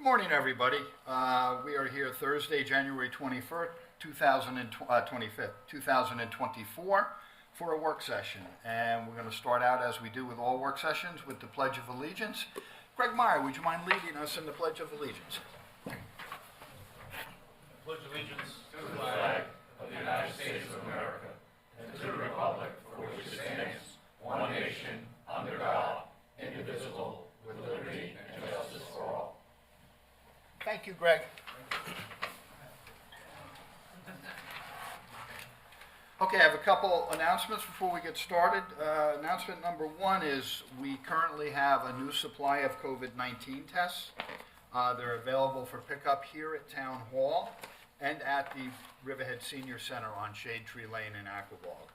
Good morning, everybody. We are here Thursday, January 21st, 2024, for a work session. And we're going to start out, as we do with all work sessions, with the Pledge of Allegiance. Greg Meyer, would you mind leading us in the Pledge of Allegiance? Pledge allegiance to the flag of the United States of America and to the republic for which it stands, one nation, under God, indivisible, with liberty and justice for all. Thank you, Greg. Okay, I have a couple announcements before we get started. Announcement number one is we currently have a new supply of COVID-19 tests. They're available for pickup here at Town Hall and at the Riverhead Senior Center on Shade Tree Lane in Aquabog.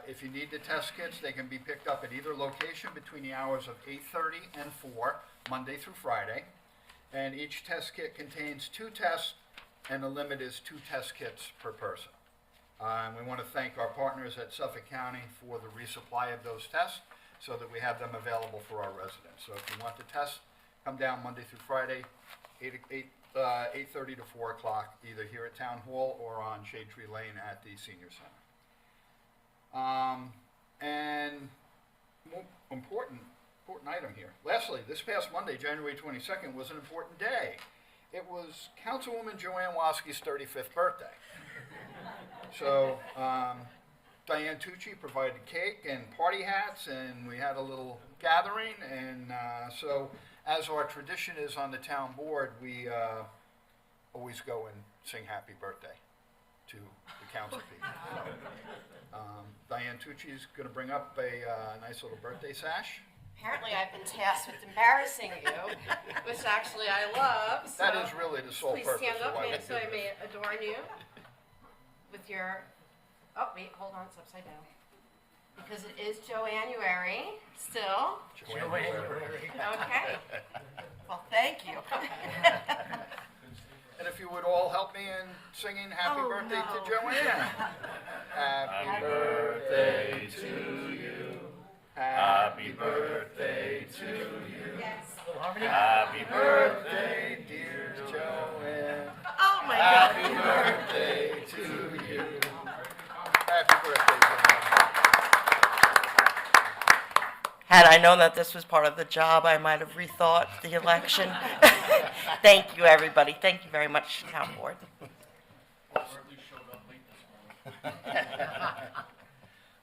If you need the test kits, they can be picked up at either location between the hours of 8:30 and 4, Monday through Friday. And each test kit contains 2 tests, and the limit is 2 test kits per person. And we want to thank our partners at Suffolk County for the resupply of those tests so that we have them available for our residents. So if you want the test, come down Monday through Friday, 8:30 to 4 o'clock, either here at Town Hall or on Shade Tree Lane at the Senior Center. And more important item here. Lastly, this past Monday, January 22nd, was an important day. It was Councilwoman Joanne Waski's 35th birthday. So Diane Tucci provided cake and party hats, and we had a little gathering. And so, as our tradition is on the town board, we always go and sing happy birthday to the council people. So, Diane Tucci is going to bring up a nice little birthday sash. Apparently I've been tasked with embarrassing you, which actually I love. So That is really the sole please purpose stand of up why we so do I this. may adorn you with your, oh wait, hold on, it's upside down. Because it is Joannuary still. Okay. Well, thank you. And if you would all help me in singing happy Oh, birthday no. to Joanne. Happy birthday to you. Happy birthday to you. Yes. Happy birthday, dear Joanne. Oh my God. Happy birthday to you. Happy birthday, Joanne. Had I known that this was part of the job, I might have rethought the election. Thank you, everybody. Thank you very much, Town Board.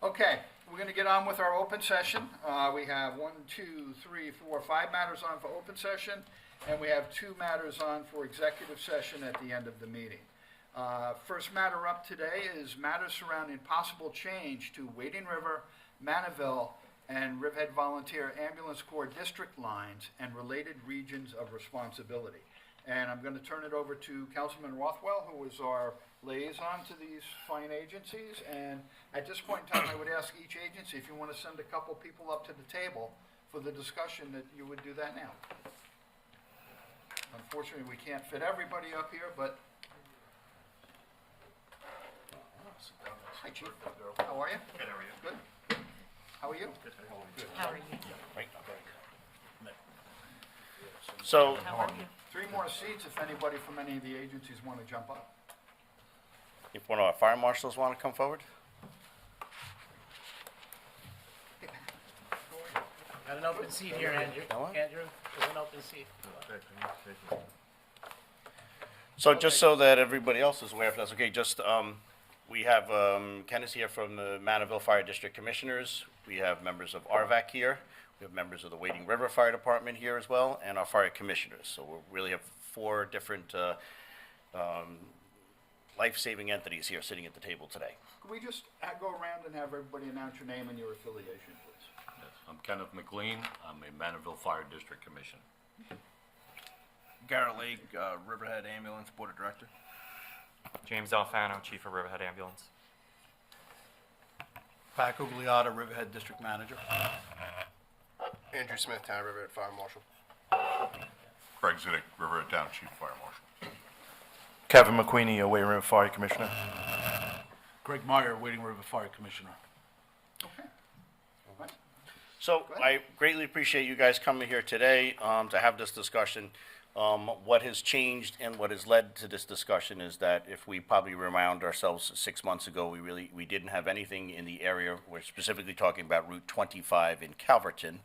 Okay, we're going to get on with our open session. We have 5 matters on for open session, and we have 2 matters on for executive session at the end of the meeting. First matter up today is matters surrounding possible change to Wading River, Manaville, and Riverhead Volunteer Ambulance Corps district lines and related regions of responsibility. And I'm going to turn it over to Councilman Rothwell, who is our liaison to these fine agencies. And at this point in time, I would ask each agency, if you want to send a couple people up to the table for the discussion, that you would do that now. Unfortunately, we can't fit everybody up here, but... Hi, Chief. How are you? Good, how are you? Good. How are you? Good. How are you? So, How are you? 3 more seats if anybody from any of the agencies want to jump up. if one of our fire marshals want to come forward? Got an open seat here, Andrew. Ella? Andrew, there's an open seat. So just so that everybody else is aware, if that's okay, just, we have, Ken is here from the Manaville Fire District Commissioners. We have members of RVAC here. We have members of the Wading River Fire Department here as well, and our fire commissioners. So we really have 4 different, life-saving entities here sitting at the table today. Could we just go around and have everybody announce your name and your affiliation, please? Yes, I'm Kenneth McLean. I'm a Manaville Fire District Commissioner. Garrett Lake, Riverhead Ambulance Board of Director. James Alfano, Chief of Riverhead Ambulance. Pat Gugliotta, Riverhead District Manager. Andrew Smith, Town Riverhead Fire Marshal. Craig Zidek, Riverhead Town Chief Fire Marshal. Kevin McQueenie, Wading River Fire Commissioner. Greg Meyer, Wading River Fire Commissioner. Okay. All right. So I greatly appreciate you guys coming here today to have this discussion. What has changed and what has led to this discussion is that if we probably remind ourselves 6 months ago, we didn't have anything in the area. We're specifically talking about Route 25 in Calverton.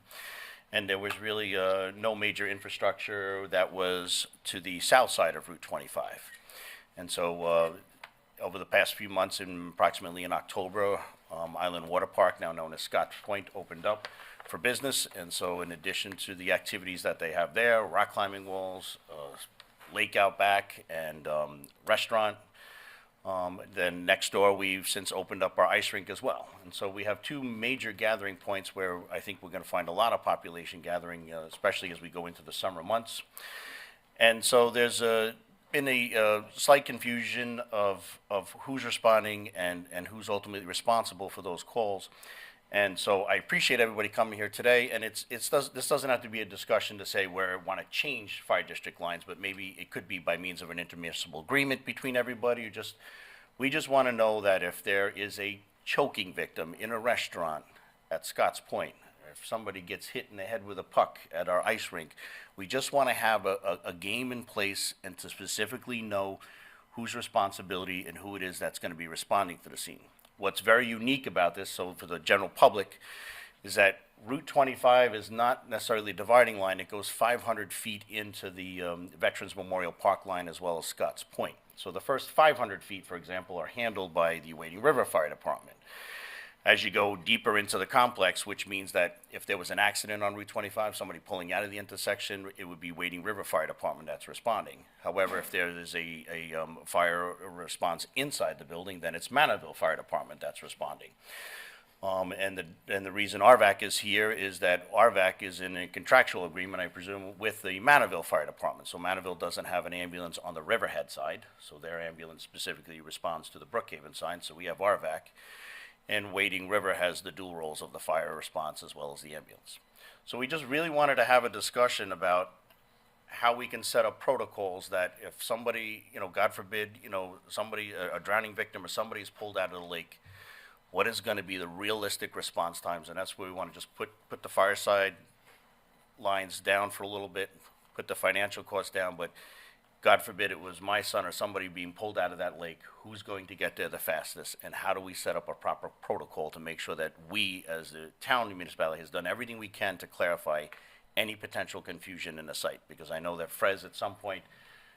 And there was really no major infrastructure that was to the south side of Route 25. And so over the past few months, approximately in October, Island Water Park, now known as Scotts Point, opened up for business. And so in addition to the activities that they have there, rock climbing walls, lake out back, and restaurant, then next door, we've since opened up our ice rink as well. And so we have two major gathering points where I think we're going to find a lot of population gathering, especially as we go into the summer months. And so there's been a slight confusion of who's responding and who's ultimately responsible for those calls. And so I appreciate everybody coming here today, and this doesn't have to be a discussion to say where we want to change fire district lines, but maybe it could be by means of an intermunicipal agreement between everybody. We just want to know that if there is a choking victim in a restaurant at Scotts Point, if somebody gets hit in the head with a puck at our ice rink, we just want to have a game in place and to specifically know whose responsibility and who it is that's going to be responding to the scene. What's very unique about this, so for the general public, is that Route 25 is not necessarily a dividing line. It goes 500 feet into the Veterans Memorial Park line as well as Scotts Point. So the first 500 feet, for example, are handled by the Wading River Fire Department. As you go deeper into the complex, which means that if there was an accident on Route 25, somebody pulling out of the intersection, it would be Wading River Fire Department that's responding. However, if there is a fire response inside the building, then it's Manorville Fire Department that's responding. And the reason RVAC is here is that RVAC is in a contractual agreement, I presume, with the Manorville Fire Department. So Manorville doesn't have an ambulance on the Riverhead side, so their ambulance specifically responds to the Brookhaven side, so we have RVAC. And Wading River has the dual roles of the fire response as well as the ambulance. So we just really wanted to have a discussion about how we can set up protocols that if somebody, God forbid, somebody, a drowning victim or somebody is pulled out of the lake, what is going to be the realistic response times? And that's where we want to just put the fireside lines down for a little bit, put the financial costs down, but God forbid it was my son or somebody being pulled out of that lake, who's going to get there the fastest, and how do we set up a proper protocol to make sure that we, as the town and municipality, has done everything we can to clarify any potential confusion in the site? Because I know that Frez at some point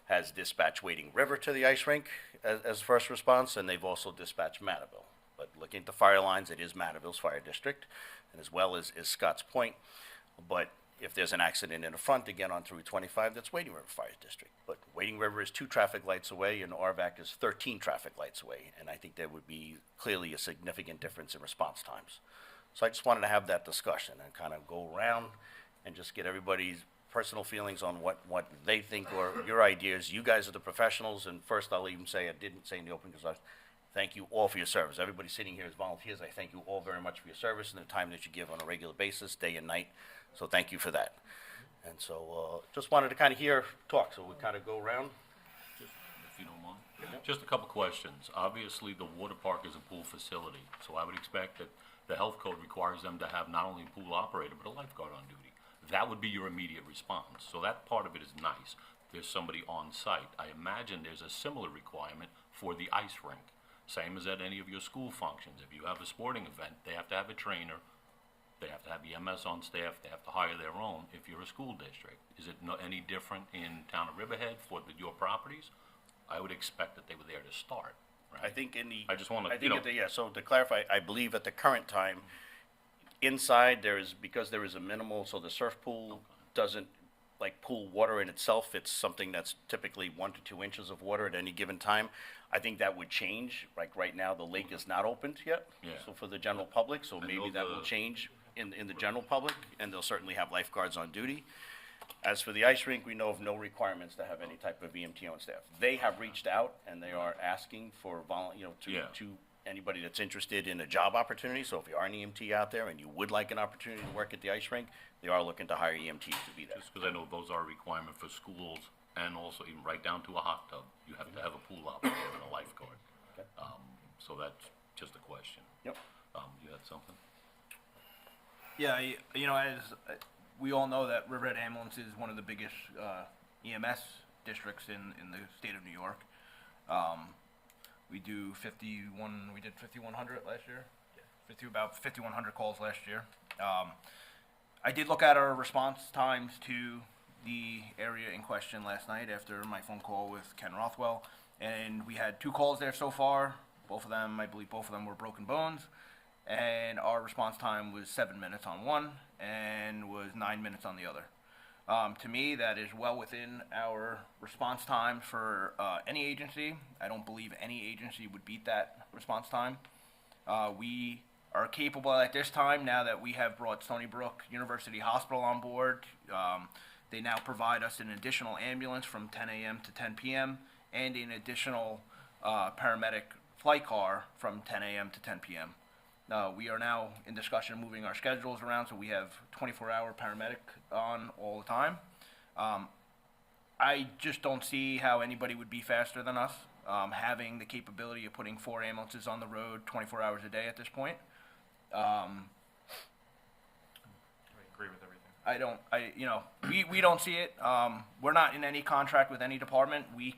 has dispatched Wading River to the ice rink as first response, and they've also dispatched Manorville. But looking at the fire lines, it is Manorville's fire district, and as well as Scotts Point. But if there's an accident in the front to get onto Route 25, that's Wading River Fire District. But Wading River is 2 traffic lights away, and RVAC is 13 traffic lights away. And I think there would be clearly a significant difference in response times. So I just wanted to have that discussion and kind of go around and just get everybody's personal feelings on what they think or your ideas. You guys are the professionals, and first I'll even say, I didn't say in the open because I thank you all for your service. Everybody sitting here is volunteers. I thank you all very much for your service and the time that you give on a regular basis, day and night. So thank you for that. And so just wanted to kind of talk. So we kind of go around. Just, if you don't mind. Just a couple questions. Obviously, the water park is a pool facility, so I would expect that the health code requires them to have not only a pool operator, but a lifeguard on duty. That would be your immediate response. So that part of it is nice. There's somebody on site. I imagine there's a similar requirement for the ice rink. Same as at any of your school functions. If you have a sporting event, they have to have a trainer. They have to have EMS on staff. They have to hire their own if you're a school district. Is it any different in town of Riverhead for your properties? I would expect that they were there to start, right? I think I just want to, so to clarify, I believe at the current time, inside because there is a minimal, so the surf pool doesn't pool water in itself. It's something that's typically 1 to 2 inches of water at any given time. I think that would change. Like right now, the lake is not opened yet. Yeah. So for the general public, so I maybe know that will change in the general public, and they'll certainly have lifeguards on duty. As for the ice rink, we know of no requirements to have any type of EMT on staff. They have reached out and they are asking for to anybody that's interested in a job opportunity. So if you are an EMT out there and you would like an opportunity to work at the ice rink, they are looking to hire EMTs to be there. just because I know those are a requirement for schools and also even right down to a hot tub. You have to have a pool operator and a lifeguard. Okay. So that's just a question. Yep. You had something? Yeah, as we all know that Riverhead Ambulance is one of the biggest, EMS districts in the state of New York. We do 51. We did 5,100 last year. About 5,100 calls last year. I did look at our response times to the area in question last night after my phone call with Ken Rothwell, and we had 2 calls there so far. Both of them, I believe, both of them were broken bones, and our response time was 7 minutes on one and was 9 minutes on the other. To me, that is well within our response time for any agency. I don't believe any agency would beat that response time. We are capable at this time, now that we have brought Stony Brook University Hospital on board. They now provide us an additional ambulance from 10 a.m. to 10 p.m. and an additional paramedic flight car from 10 a.m. to 10 p.m. We are now in discussion of moving our schedules around, so we have 24-hour paramedic on all the time. I just don't see how anybody would be faster than us, having the capability of putting 4 ambulances on the road 24 hours a day at this point. I agree with everything. We don't see it. We're not in any contract with any department. We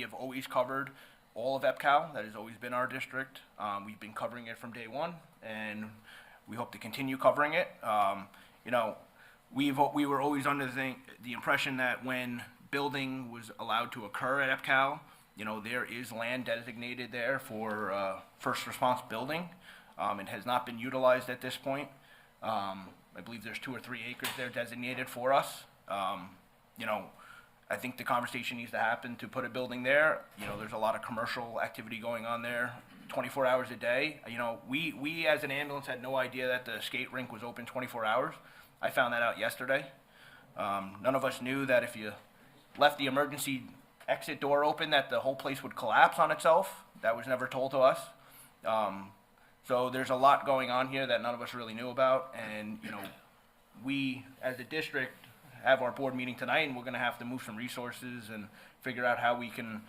have always covered all of EPCAL. That has always been our district. We've been covering it from day one, and we hope to continue covering it. We were always under the impression that when building was allowed to occur at EPCAL, there is land designated there for first response building. It has not been utilized at this point. I believe there's 2 or 3 acres there designated for us. I think the conversation needs to happen to put a building there. There's a lot of commercial activity going on there 24 hours a day. We as an ambulance had no idea that the skate rink was open 24 hours. I found that out yesterday. None of us knew that if you left the emergency exit door open that the whole place would collapse on itself. That was never told to us. So there's a lot going on here that none of us really knew about, and we as a district have our board meeting tonight, and we're going to have to move some resources and figure out how we can,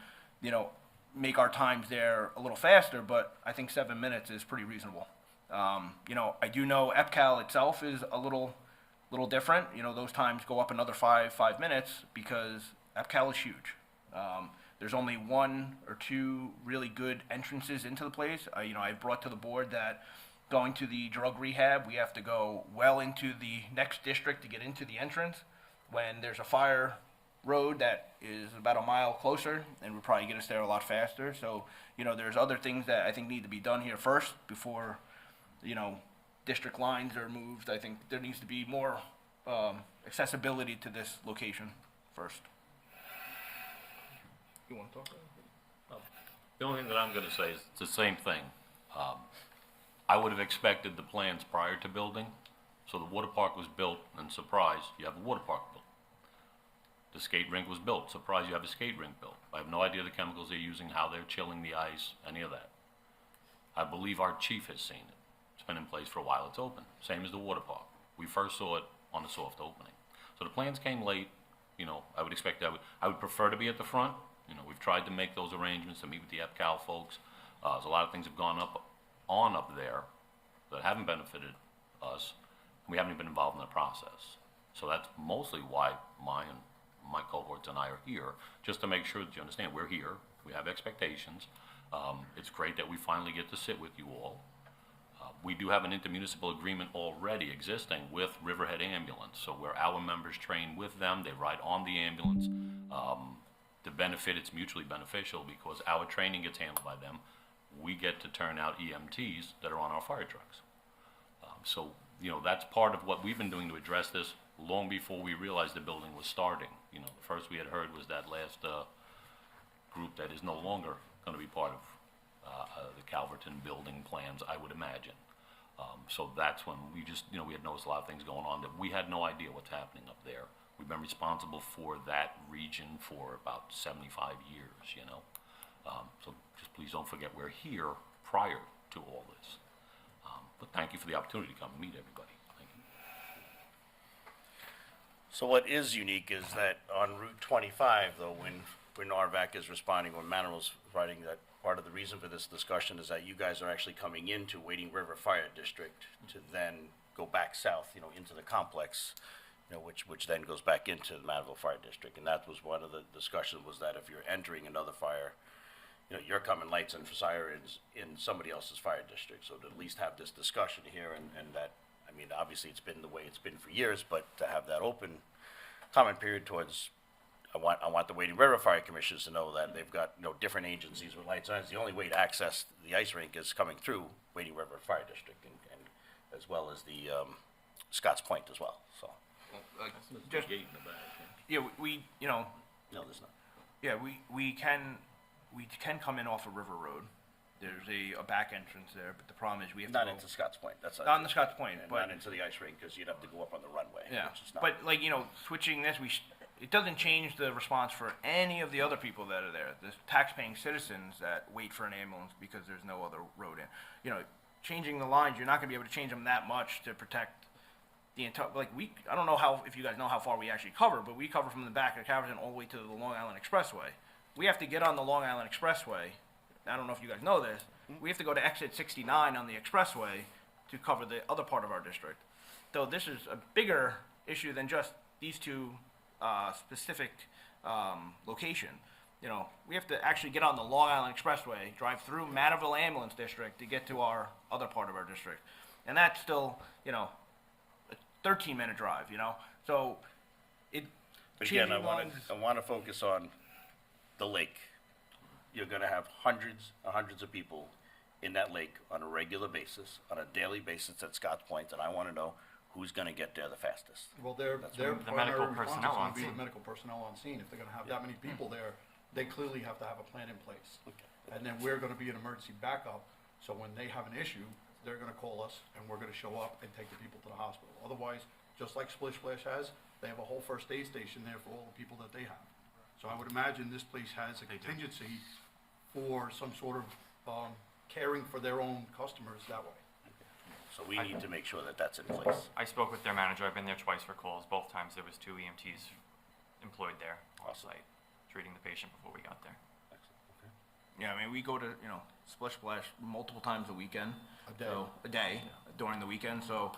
make our times there a little faster. But I think 7 minutes is pretty reasonable. I do know EPCAL itself is a little different. Those times go up another 5 minutes because EPCAL is huge. There's only 1 or 2 really good entrances into the place. I've brought to the board that going to the drug rehab, we have to go well into the next district to get into the entrance, when there's a fire road that is about a mile closer and would probably get us there a lot faster. So, there's other things that I think need to be done here first before, district lines are moved. I think there needs to be more accessibility to this location first. You want to talk about it? The only thing that I'm gonna say is it's the same thing. I would have expected the plans prior to building, so the water park was built, and surprise, you have a water park built. The skate rink was built, surprise, you have a skate rink built. I have no idea the chemicals they're using, how they're chilling the ice, any of that. I believe our chief has seen it. It's been in place for a while, it's open, same as the water park. We first saw it on the soft opening. So the plans came late, I would expect that, I would prefer to be at the front. We've tried to make those arrangements to meet with the EPCAL folks. There's a lot of things have gone up there that haven't benefited us. We haven't even been involved in the process. So that's mostly why my cohorts and I are here, just to make sure that you understand we're here, we have expectations. It's great that we finally get to sit with you all. We do have an intermunicipal agreement already existing with Riverhead Ambulance, so where our members train with them, they ride on the ambulance. The benefit, it's mutually beneficial because our training gets handled by them. We get to turn out EMTs that are on our fire trucks. So, that's part of what we've been doing to address this long before we realized the building was starting. The first we had heard was that last group that is no longer going to be part of the Calverton building plans, I would imagine. So that's when we just, we had noticed a lot of things going on that we had no idea what's happening up there. We've been responsible for that region for about 75 years, So just please don't forget we're here prior to all this. But thank you for the opportunity to come and meet everybody. Thank you. So what is unique is that on Route 25, though, when RVAC is responding, when Manuel's writing, that part of the reason for this discussion is that you guys are actually coming into Wading River Fire District to then go back south, into the complex. which then goes back into the Manaville Fire District. And that was one of the discussions, was that if you're entering another fire, you're coming lights and sirens in somebody else's fire district. So to at least have this discussion here, and that, I mean, obviously it's been the way it's been for years, but to have that open comment period towards, I want the Wading River Fire Commissioners to know that they've got, different agencies with lights on. The only way to access the ice rink is coming through Wading River Fire District, and as well as the Scotts Point as well, so. Just, yeah, we, No, there's not. yeah, we can come in off of River Road. There's a back entrance there, but the problem is we have to Not go. into Scotts Point, that's Not on the Scotts Point, and but. not into the ice rink, because you'd have to go up on the runway, Yeah, which is not. but like, switching this, it doesn't change the response for any of the other people that are there. The tax-paying citizens that wait for an ambulance because there's no other road in. Changing the lines, you're not gonna be able to change them that much to protect the entire, I don't know if you guys know how far we actually cover, but we cover from the back of Calverton all the way to the Long Island Expressway. We have to get on the Long Island Expressway. I don't know if you guys know this. We have to go to exit 69 on the expressway to cover the other part of our district. Though this is a bigger issue than just these two specific location. We have to actually get on the Long Island Expressway, drive through Manaville Ambulance District to get to our other part of our district. And that's still, a 13-minute drive, So But again, changing I lines- want to focus on the lake. You're gonna have hundreds and hundreds of people in that lake on a regular basis, on a daily basis at Scotts Point, and I wanna know who's gonna get there the fastest. Well, their the primary medical response is personnel gonna on be the scene. medical personnel on scene. If they're gonna have that many people there, they clearly have to have a plan in place. And then we're gonna be an emergency backup, so when they have an issue, they're gonna call us, and we're gonna show up and take the people to the hospital. Otherwise, just like Splish Splash has, they have a whole first aid station there for all the people that they have. So I would imagine this place has a contingency for some sort of caring for their own customers that way. So we need to make sure that that's in place. I spoke with their manager. I've been there twice for calls. Both times there was 2 EMTs employed there on Awesome. site, treating the patient before we got there. Yeah, I mean, we go to, Splish Splash multiple times a weekend. A day during the weekend, so,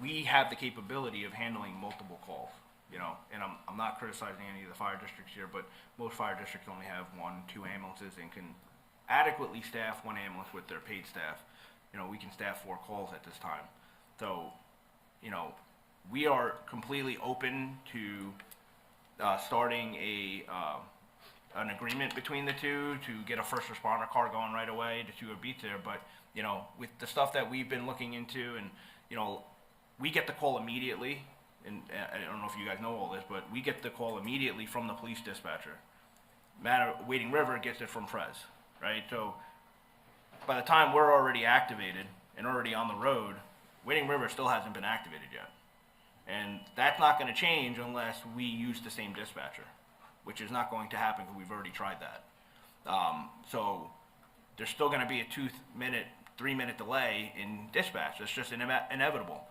we have the capability of handling multiple calls, and I'm not criticizing any of the fire districts here, but most fire districts only have 1, 2 ambulances and can adequately staff 1 ambulance with their paid staff. We can staff 4 calls at this time. So, we are completely open to, starting an agreement between the two to get a first responder car going right away to a beat there. But, with the stuff that we've been looking into and, we get the call immediately. And I don't know if you guys know all this, but we get the call immediately from the police dispatcher. Wading River gets it from Frez, right? So by the time we're already activated and already on the road, Wading River still hasn't been activated yet. And that's not going to change unless we use the same dispatcher, which is not going to happen because we've already tried that. So there's still going to be a 2-minute, 3-minute delay in dispatch. That's just inevitable.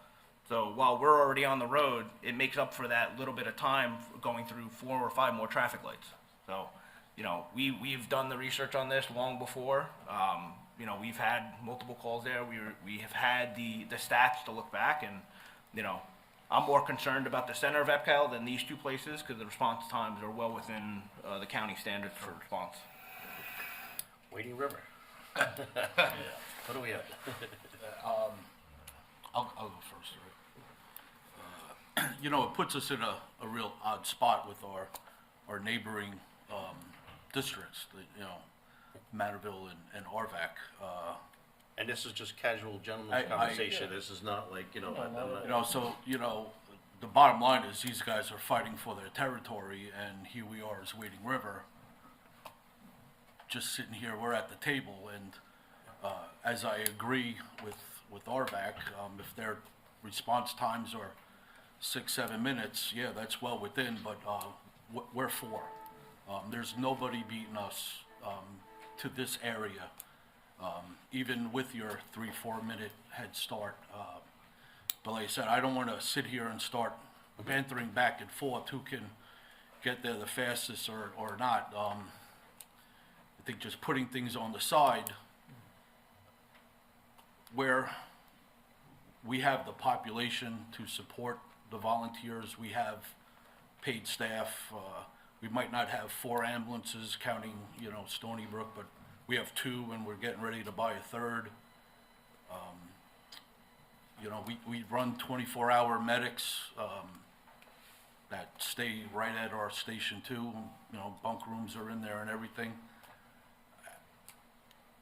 So while we're already on the road, it makes up for that little bit of time going through 4 or 5 more traffic lights. So, we've done the research on this long before. We've had multiple calls there. We have had the stats to look back, and, I'm more concerned about the center of EPCAL than these 2 places because the response times are well within the county standards for response. Wading River. What do we have? I'll go first, all right? It puts us in a real odd spot with our neighboring districts, Manorville and Arvac. And this is just casual gentleman's conversation. This is not like, The bottom line is these guys are fighting for their territory, and here we are as Wading River, just sitting here, we're at the table, and as I agree with Arvac, if their response times are 6-7 minutes, yeah, that's well within, but we're 4. There's nobody beating us to this area, even with your 3-4 minute head start. But like I said, I don't want to sit here and start bantering back and forth who can get there the fastest or not. I think just putting things on the side where we have the population to support the volunteers. We have paid staff. We might not have 4 ambulances counting, Stony Brook, but we have 2 and we're getting ready to buy a 3rd. We run 24-hour medics that stay right at our station too. Bunk rooms are in there and everything.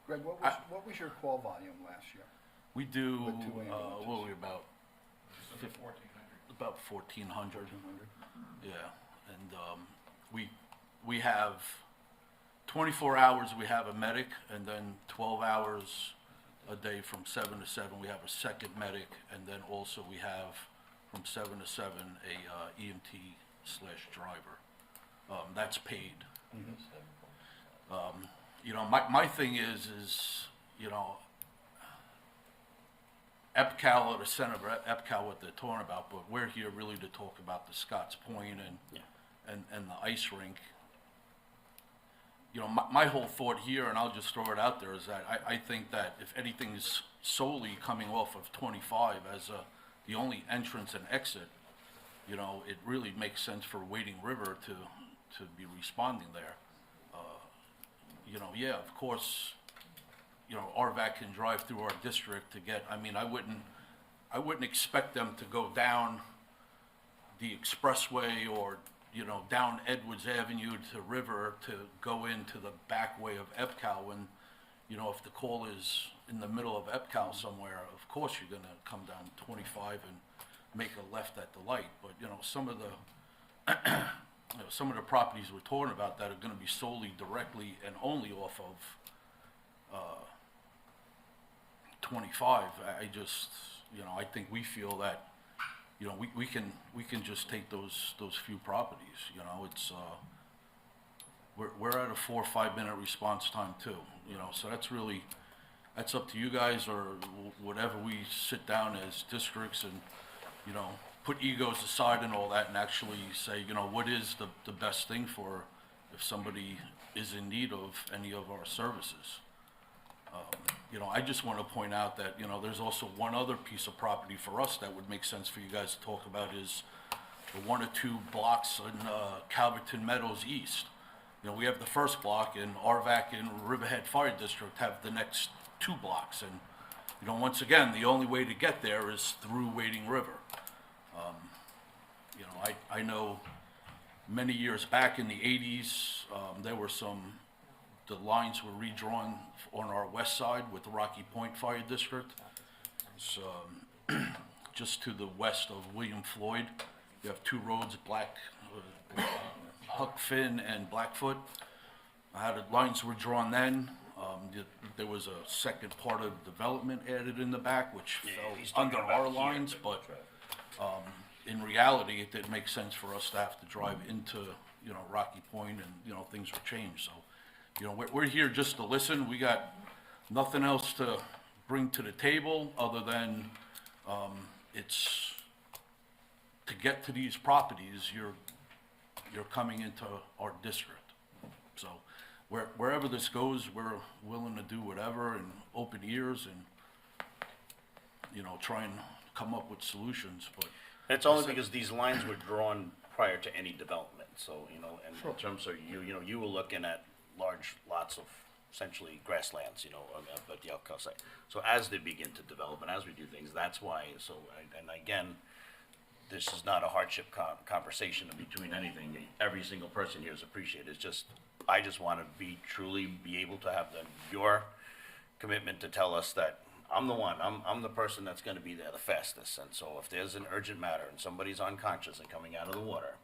Greg, what was your call volume last year? We do, With 2 ambulances. what were we about? About 1,400. Yeah, and we have 24 hours, we have a medic, and then 12 hours a day from 7 to 7, we have a second medic, and then also we have from 7 to 7 a EMT/driver. That's paid. My thing is EPCAL or the Center of EPCAL, what they're talking about, but we're here really to talk about the Scotts Point and the ice rink. My whole thought here, and I'll just throw it out there, is that I think that if anything's solely coming off of 25 as the only entrance and exit, it really makes sense for Wading River to be responding there. Yeah, of course, RVAC can drive through our district to get, I wouldn't expect them to go down the expressway or, down Edwards Avenue to River to go into the back way of EPCAL when, if the call is in the middle of EPCAL somewhere, of course you're gonna come down 25 and make a left at the light. But, some of the, some of the properties we're talking about that are gonna be solely directly and only off of 25, I just, I think we feel that, we can just take those few properties, it's, we're at a 4 or 5 minute response time too, so that's up to you guys or whatever we sit down as districts and, put egos aside and all that and actually say, what is the best thing for if somebody is in need of any of our services. I just want to point out that, there's also one other piece of property for us that would make sense for you guys to talk about is the 1 or 2 blocks in Calverton Meadows East. We have the first block and RVAC and Riverhead Fire District have the next 2 blocks. And, once again, the only way to get there is through Wading River. I know many years back in the 80s, there were the lines were redrawn on our west side with the Rocky Point Fire District. It's just to the west of William Floyd. You have 2 roads, Huck Finn and Blackfoot. The lines were drawn then. There was a second part of development added in the back, which fell under our lines, but in reality, it didn't make sense for us to have to drive into, Rocky Point and, things were changed. So, we're here just to listen. We got nothing else to bring to the table other than it's to get to these properties, you're coming into our district. So wherever this goes, we're willing to do whatever and open ears and, try and come up with solutions, but. It's only because these lines were drawn prior to any development, so, and in terms of you were looking at large lots of essentially grasslands, at the Elko site. So as they begin to develop and as we do things, that's why, and again, this is not a hardship conversation between anything. Every single person here is appreciated. It's just, I just want to truly be able to have your commitment to tell us that I'm the one, I'm the person that's gonna be there the fastest. And so if there's an urgent matter and somebody's unconscious and coming out of the water,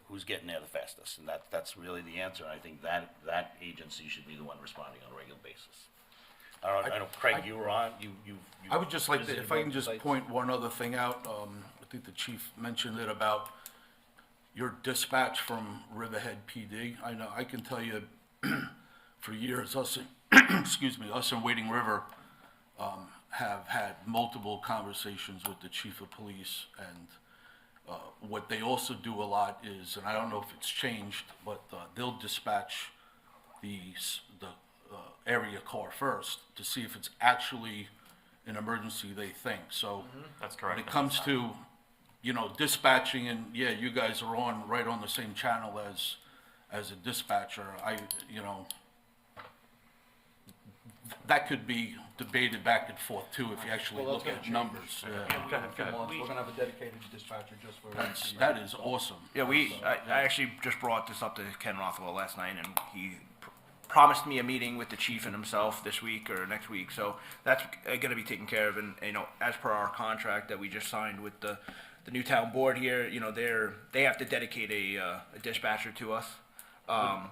who's getting there the fastest? And that's really the answer. I think that agency should be the one responding on a regular basis. I don't know, Craig, you were on, you. I would just like to, visited if I can both just sites? point one other thing out, I think the chief mentioned it about your dispatch from Riverhead PD. I know, I can tell you, for years, us in Wading River, have had multiple conversations with the chief of police, and what they also do a lot is, and I don't know if it's changed, but they'll dispatch the area car first to see if it's actually an emergency they think. So That's when correct. it comes to, you know, dispatching, and yeah, you guys are right on the same channel as a dispatcher, you know, that could be debated back and forth too, if you actually look at numbers. Yeah. Go ahead, go ahead. We're gonna have a dedicated dispatcher just for. That is awesome. Yeah, I actually just brought this up to Ken Rothwell last night, and he promised me a meeting with the chief and himself this week or next week, so that's gonna be taken care of, and, you know, as per our contract that we just signed with the Newtown board here, you know, they have to dedicate a dispatcher to us.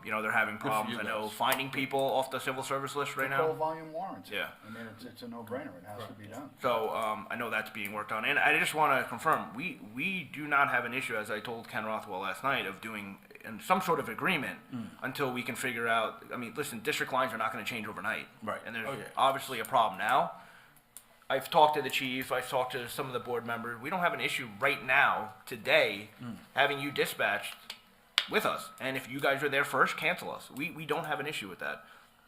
You know, they're having for problems, you I know, guys. finding people off the civil service list right Full now. volume warrants. Yeah. I mean, it's a no-brainer, it has to be done. So, I know that's being worked on, and I just wanna confirm, we do not have an issue, as I told Ken Rothwell last night, of doing some sort of agreement until we can figure out, I mean, listen, district lines are not gonna change overnight. Right. And there's Oh, yeah. obviously a problem now. I've talked to the chief, I've talked to some of the board members, we don't have an issue right now, today, having you dispatched with us, and if you guys are there first, cancel us. We don't have an issue with that.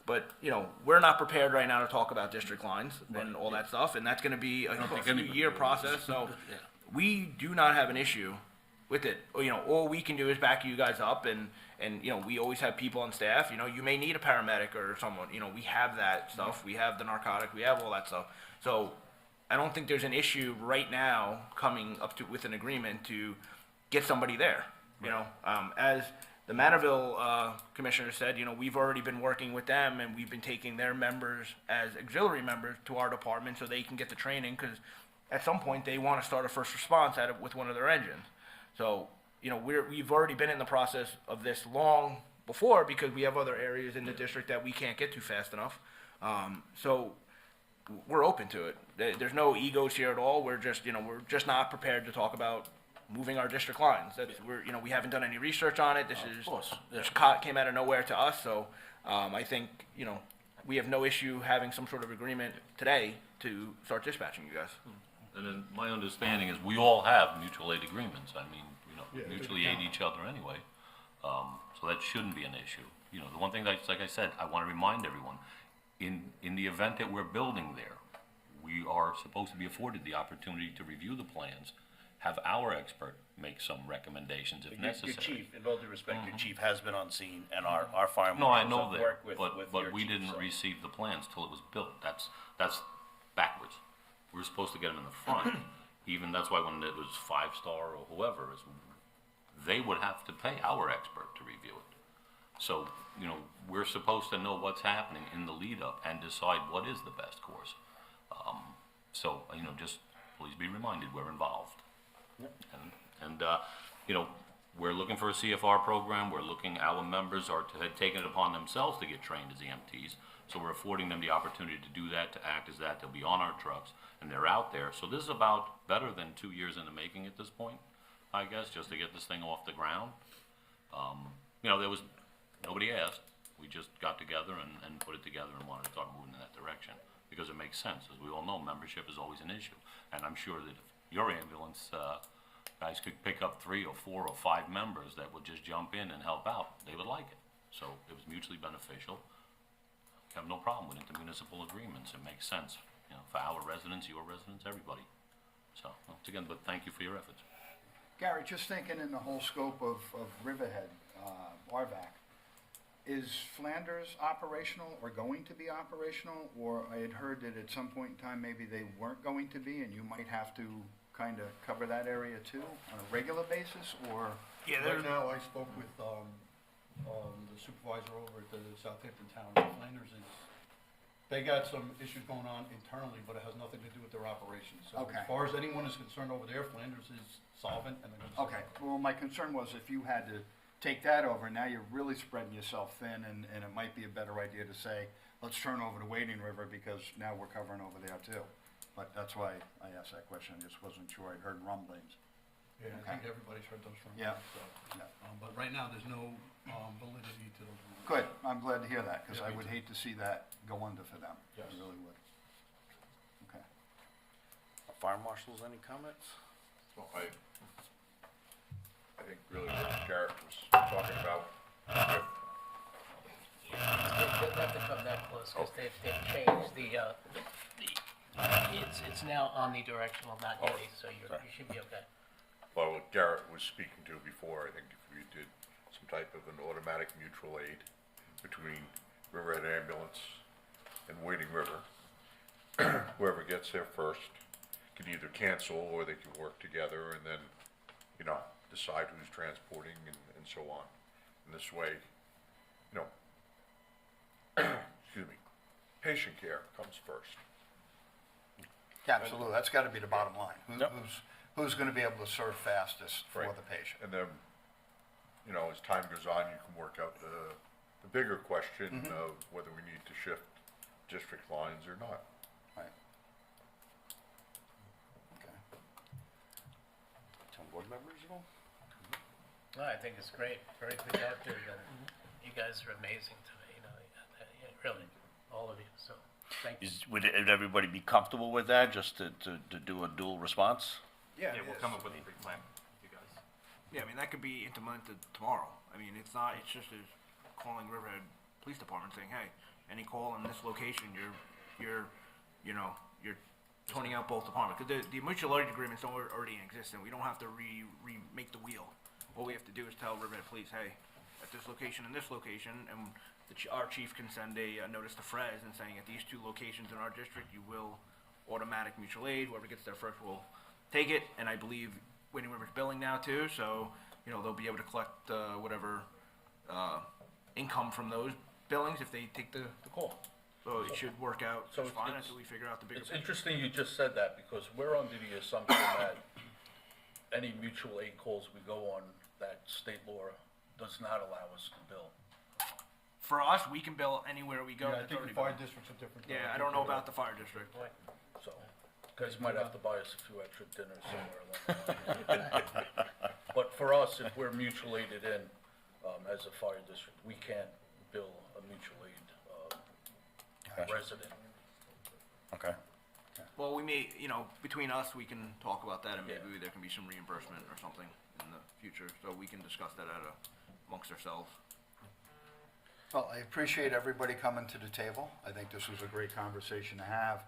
But, you know, we're not prepared right now to talk about district lines and all that stuff, and that's gonna be a think few anybody year will. process, so Yeah. we do not have an issue with it. You know, all we can do is back you guys up, and, you know, we always have people on staff, you know, you may need a paramedic or someone, you know, we have that stuff, we have the narcotic, we have all that stuff. So, I don't think there's an issue right now coming up to, with an agreement to get somebody there, you know? As the Manorville, commissioner said, you know, we've already been working with them, and we've been taking their members as auxiliary members to our department so they can get the training, because at some point, they wanna start a first response at it with one of their engines. So, you know, we've already been in the process of this long before, because we have other areas in the district that we can't get to fast enough. So, we're open to it. There's no egos here at all. We're just, you know, we're just not prepared to talk about moving our district lines. You know, we haven't done any research on it. This is, course, yeah. this came out of nowhere to us, so, I think, you know, we have no issue having some sort of agreement today to start dispatching you guys. And then my understanding is we all have mutual aid agreements. I mean, you know, mutually aid each other anyway. So that shouldn't be an issue. You know, the one thing that's, like I said, I want to remind everyone, in the event that we're building there, we are supposed to be afforded the opportunity to review the plans, have our expert make some recommendations if Your necessary. chief, in all due respect, your chief has been on scene, and our fire No, I marshals know have that, worked with your but we chief, didn't so. receive the plans till it was built. That's backwards. We were supposed to get them in the front. Even, that's why when it was Five Star or whoever, they would have to pay our expert to review it. So, you know, we're supposed to know what's happening in the lead up and decide what is the best course. So, you know, just please be reminded, we're involved. And you know, we're looking for a CFR program. We're looking, our members had taken it upon themselves to get trained as EMTs. So we're affording them the opportunity to do that, to act as that. They'll be on our trucks, and they're out there. So this is about better than 2 years in the making at this point, I guess, just to get this thing off the ground. You know, nobody asked. We just got together and put it together and wanted to start moving in that direction, because it makes sense. As we all know, membership is always an issue. And I'm sure that if your ambulance guys could pick up 3 or 4 or 5 members that would just jump in and help out, they would like it. So it was mutually beneficial. We have no problem with intermunicipal agreements. It makes sense, you know, for our residents, your residents, everybody. So, once again, but thank you for your efforts. Gary, just thinking in the whole scope of Riverhead, RVAC, is Flanders operational or going to be operational? Or I had heard that at some point in time, maybe they weren't going to be, and you might have to kind of cover that area too on a regular basis, or? Yeah, Right now, I spoke with, the supervisor over at the Southampton Town of Flanders is, they got some issues going on internally, but it has nothing to do with their operations. So Okay. as far as anyone is concerned over there, Flanders is solvent and they're gonna. Okay, well, my concern was if you had to take that over, now you're really spreading yourself thin, and it might be a better idea to say, let's turn over to Wading River, because now we're covering over there too. But that's why I asked that question, I just wasn't sure, I'd heard rumblings. Yeah, I think everybody's heard those from. Yeah. So, Yeah. but right now, there's no, validity to those. rules. Good, I'm glad to hear that, because Yeah, I me would too. hate to see that go under for them. Yes. I really would. Okay. Fire marshals, any comments? Well, I think really what Garrett was talking about, with They have to come that close, because they've changed the It's now omnidirectional, not Yeti, so you should be okay. Well, what Garrett was speaking to before, I think if we did some type of an automatic mutual aid between Riverhead Ambulance and Wading River, whoever gets there first can either cancel or they can work together and then, you know, decide who's transporting and so on. And this way, you know, excuse me, patient care comes first. Yeah, absolutely, that's gotta be the bottom line. Yep. Who's gonna be able to serve fastest for Right. the patient? And then, you know, as time goes on, you can work out the bigger question of whether we need to shift district lines or not. Right. Okay. Town board members at all? No, I think it's great, very productive, and you guys are amazing today, really, all of you, so, thank you. Would everybody be comfortable with that, just to do a dual response? Yeah, we'll come up with a pre-plan with you guys. Yeah, I mean, that could be implemented tomorrow. I mean, it's just as calling Riverhead Police Department saying, hey, any call in this location, you're toning out both departments. Because the mutual aid agreements don't already exist, and we don't have to remake the wheel. All we have to do is tell Riverhead Police, hey, at this location and this location, and our chief can send a notice to Frez and saying at these two locations in our district, you will automatic mutual aid. Whoever gets there first will take it, and I believe Wading River's billing now too, so, they'll be able to collect, whatever, income from those billings if they take the call. So it should work out So just fine it's- until we figure out the bigger It's picture. interesting you just said that, because we're under the assumption that any mutual aid calls we go on, that state law does not allow us to bill. For us, we can bill anywhere we go. Yeah, I that's think already the fire billed. district's a different. Yeah, I don't know about the fire district. So, guys might have to buy us a few extra dinners somewhere along the line. But for us, if we're mutual aided in, as a fire district, we can't bill a mutual aid, resident. Okay. Well, we may, between us, we can talk about that, and maybe Yeah. there can be some reimbursement or something in the future, so we can discuss that amongst ourselves. Well, I appreciate everybody coming to the table. I think this was a great conversation to have.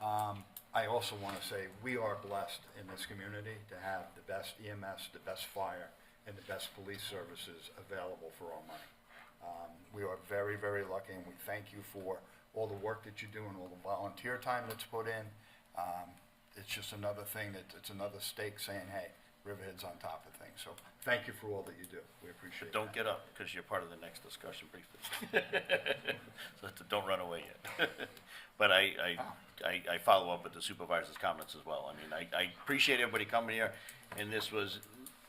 I also want to say, we are blessed in this community to have the best EMS, the best fire, and the best police services available for our money. We are very, very lucky, and we thank you for all the work that you do and all the volunteer time that's put in. It's just another thing it's another stake saying, hey, Riverhead's on top of things. So thank you for all that you do. We appreciate it. Don't get up, because you're part of the next discussion briefly. So don't run away yet. But I follow up with the supervisor's comments as well. I mean, I appreciate everybody coming here, and this was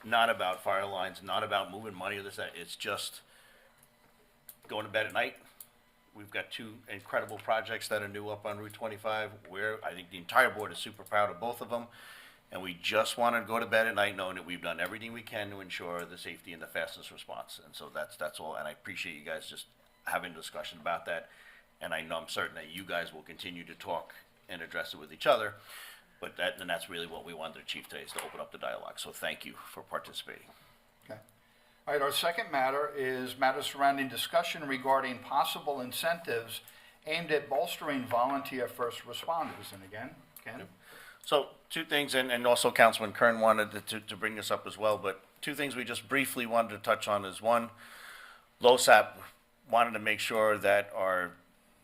not about fire lines, not about moving money or this, that. It's just going to bed at night. We've got two incredible projects that are new up on Route 25, where I think the entire board is super proud of both of them. And we just want to go to bed at night knowing that we've done everything we can to ensure the safety and the fastest response. And so that's all, and I appreciate you guys just having a discussion about that. And I'm certain that you guys will continue to talk and address it with each other. But that's really what we wanted the chief today, is to open up the dialogue. So thank you for participating. Okay. All right, our second matter is matters surrounding discussion regarding possible incentives aimed at bolstering volunteer first responders. And again, Ken? So two things, and also Councilman Kern wanted to bring this up as well, but two things we just briefly wanted to touch on is, one, LoSAP wanted to make sure that our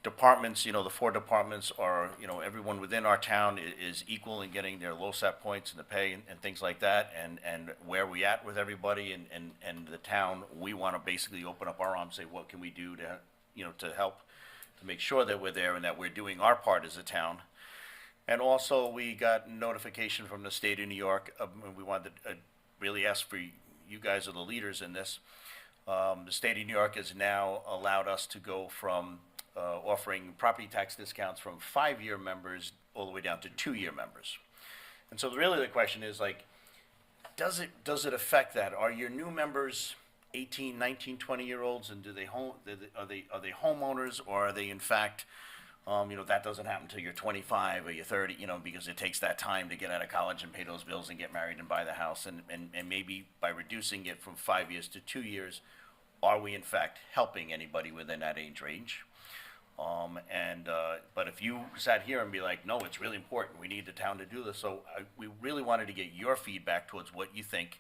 departments, the 4 departments are, everyone within our town is equal in getting their LoSAP points and the pay and things like that, and where we at with everybody and the town, we want to basically open up our arms, say, what can we do to help, to make sure that we're there and that we're doing our part as a town. And also, we got notification from the state of New York, and we wanted to really ask for you guys are the leaders in this. The state of New York has now allowed us to go from offering property tax discounts from 5-year members all the way down to 2-year members. And so really the question is, like, does it affect that? Are your new members 18, 19, 20-year-olds, and are they homeowners, or are they in fact, that doesn't happen until you're 25 or you're 30, because it takes that time to get out of college and pay those bills and get married and buy the house. And maybe by reducing it from 5 years to 2 years, are we in fact helping anybody within that age range? But if you sat here and be like, no, it's really important, we need the town to do this, so we really wanted to get your feedback towards what you think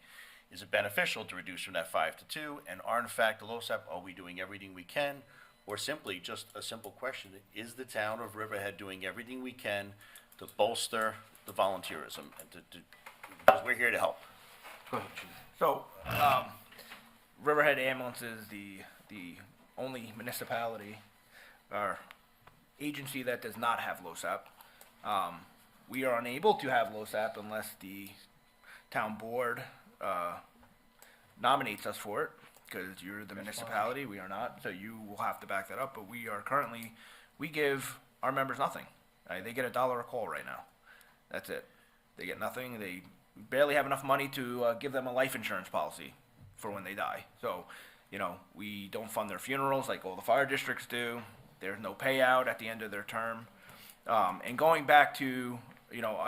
is it beneficial to reduce from that 5 to 2, and are in fact the LoSAP, are we doing everything we can? Or simply, just a simple question, is the town of Riverhead doing everything we can to bolster the volunteerism, and because we're here to help? Go ahead, Chief. So, Riverhead Ambulance is the only municipality or agency that does not have LoSAP. We are unable to have LoSAP unless the town board nominates us for it, because you're the municipality, we are not, so you will have to back that up, but we are currently, we give our members nothing. They get $1 a call right now. That's it. They get nothing. They barely have enough money to give them a life insurance policy for when they die. So, you know, we don't fund their funerals like all the fire districts do. There's no payout at the end of their term. And going back to, you know,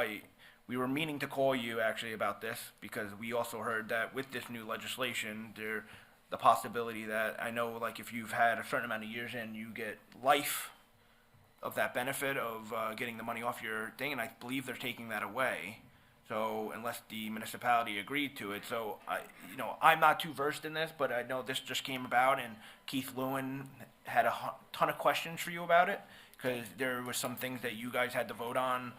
we were meaning to call you actually about this, because we also heard that with this new legislation, the possibility that, I know, like, if you've had a certain amount of years in, you get life of that benefit of getting the money off your thing, and I believe they're taking that away. So unless the municipality agreed to it, so I'm not too versed in this, but I know this just came about, and Keith Lewin had a ton of questions for you about it, because there was some things that you guys had to vote on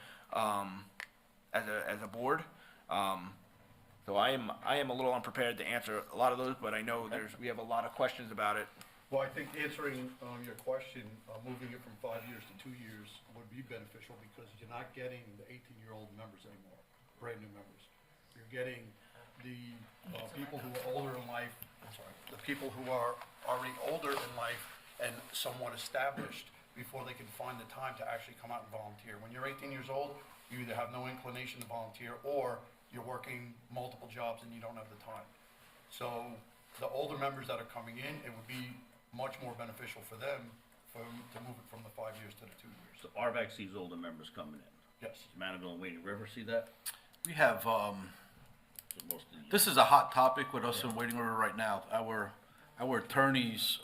as a board. So I am a little unprepared to answer a lot of those, but I know we have a lot of questions about it. Well, I think answering your question, moving it from 5 years to 2 years would be beneficial, because you're not getting the 18-year-old members anymore, brand new members. You're getting the people who are older in life, the people who are already older in life and somewhat established before they can find the time to actually come out and volunteer. When you're 18 years old, you either have no inclination to volunteer, or you're working multiple jobs and you don't have the time. So the older members that are coming in, it would be much more beneficial for them to move it from the 5 years to the 2 years. So RVAC sees older members coming in. Yes. Does Manorville and Wading River see that? We have, So most of the- this is a hot topic with us in Wading River right now. Our attorneys,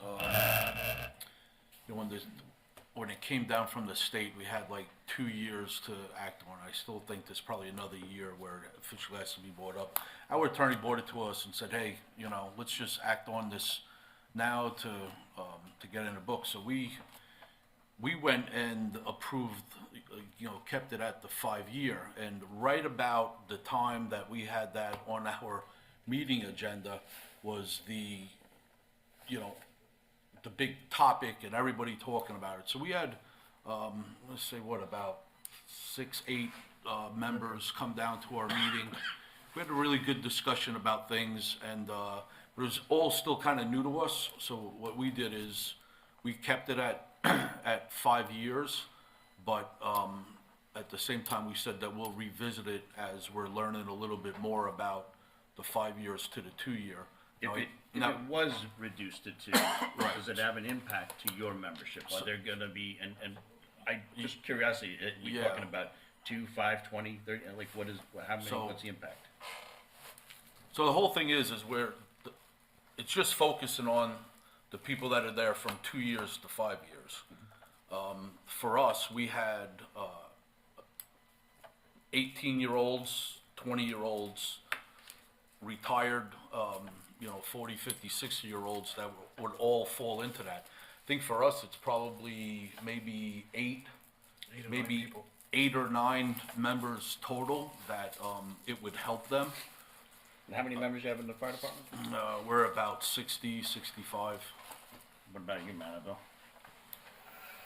when it came down from the state, we had like 2 years to act on it. I still think there's probably another year where it officially has to be brought up. Our attorney brought it to us and said, hey, let's just act on this now to get in the book. So we went and approved, kept it at the 5-year. And right about the time that we had that on our meeting agenda was the big topic and everybody talking about it. So we had, let's say about 6-8 members come down to our meeting. We had a really good discussion about things, and it was all still kind of new to us. So what we did is we kept it at 5 years, but at the same time we said that we'll revisit it as we're learning a little bit more about the 5 years to the 2-year. If it was reduced to 2, does it have an impact to your membership? Are there gonna be, and just curiosity, you're Yeah. talking about 2, 5, 20, 30, like what's the impact? So the whole thing is it's just focusing on the people that are there from 2 years to 5 years. For us, we had 18-year-olds, 20-year-olds, retired, 40, 50, 60-year-olds that would all fall into that. I think for us, it's probably maybe 8 or 9 members total that it would help them. And how many members do you have in the fire department? We're about 60, 65. What about you, Manorville?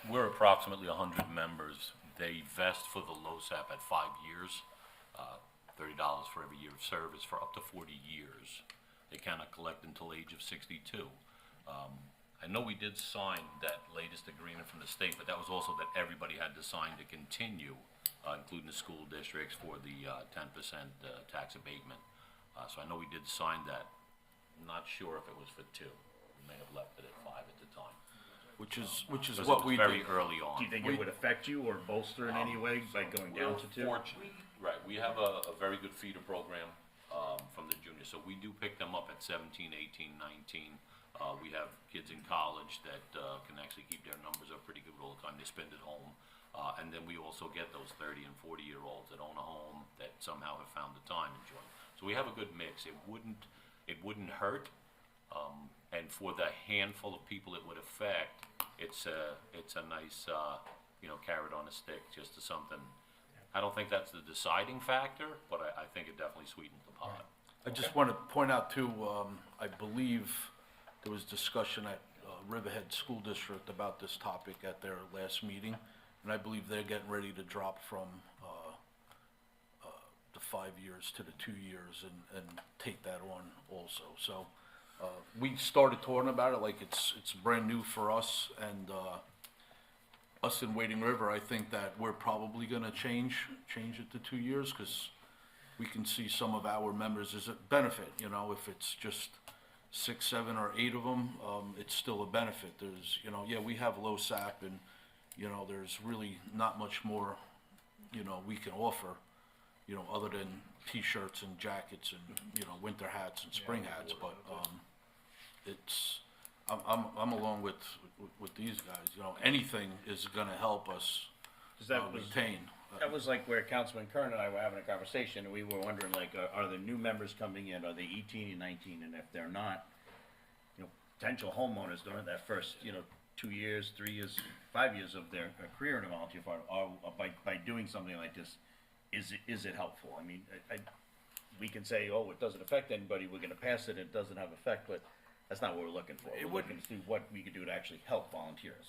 We're approximately 100 members. They vest for the LoSAP at 5 years, $30 for every year of service for up to 40 years. They cannot collect until age of 62. I know we did sign that latest agreement from the state, but that was also that everybody had to sign to continue, including the school districts, for the 10% tax abatement. So I know we did sign that. I'm not sure if it was for 2. We may have left it at 5 at the time. Which is Because what it was we very did. early on. Do you think it would affect you or bolster in any way by going down to 2? Right, we have a very good feeder program from the juniors, so we do pick them up at 17, 18, 19. We have kids in college that can actually keep their numbers up pretty good all the time. They spend at home. And then we also get those 30 and 40-year-olds that own a home that somehow have found the time and join. So we have a good mix. It wouldn't hurt. And for the handful of people it would affect, it's a nice, carrot on a stick, just to something. I don't think that's the deciding factor, but I think it definitely sweetens the pot. I just want to point out too, I believe there was discussion at Riverhead School District about this topic at their last meeting, and I believe they're getting ready to drop from the 5 years to the 2 years and take that on also. So we started talking about it like it's brand new for us, and us in Wading River, I think that we're probably going to change it to 2 years, because we can see some of our members as a benefit. If it's just 6, 7, or 8 of them, it's still a benefit. There's, we have low SAP, and there's really not much more, we can offer, other than T-shirts and jackets and winter hats and spring hats. But I'm along with these guys. Anything is going to help us retain. That was like where Councilman Kern and I were having a conversation, and we were wondering, like, are the new members coming in, are they 18 and 19? And if they're not, potential homeowners during that first, 2 years, 3 years, 5 years of their career in a volunteer fire, are by doing something like this, is it helpful? I mean, we can say, oh, it doesn't affect anybody, we're going to pass it, it doesn't have effect, but that's not what we're looking for. We're looking to see what we could do to actually help volunteers.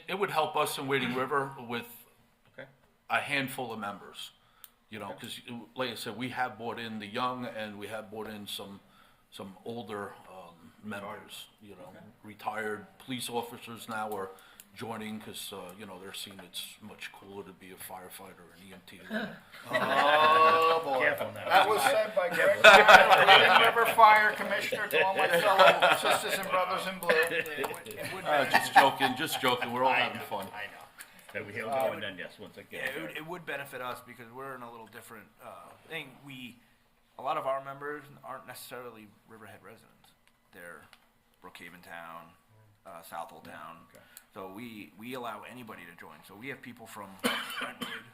It would help us in Wading River with a handful of members, because like I said, we have brought in the young, and we have brought in some older members, retired police officers now are joining, because, they're seeing it's much cooler to be a firefighter or an EMT. Oh, boy. Careful now. That was said by Greg Ryan, Wading River Fire Commissioner, to all my fellow sisters and brothers in blue. Just joking, we're all having fun. I know. That we he'll go, and then, yes, once again. Yeah, it would benefit us because we're in a little different thing. A lot of our members aren't necessarily Riverhead residents. They're Brookhaven Town, Southall Town. Okay. So we allow anybody to join. So we have people from Brentwood.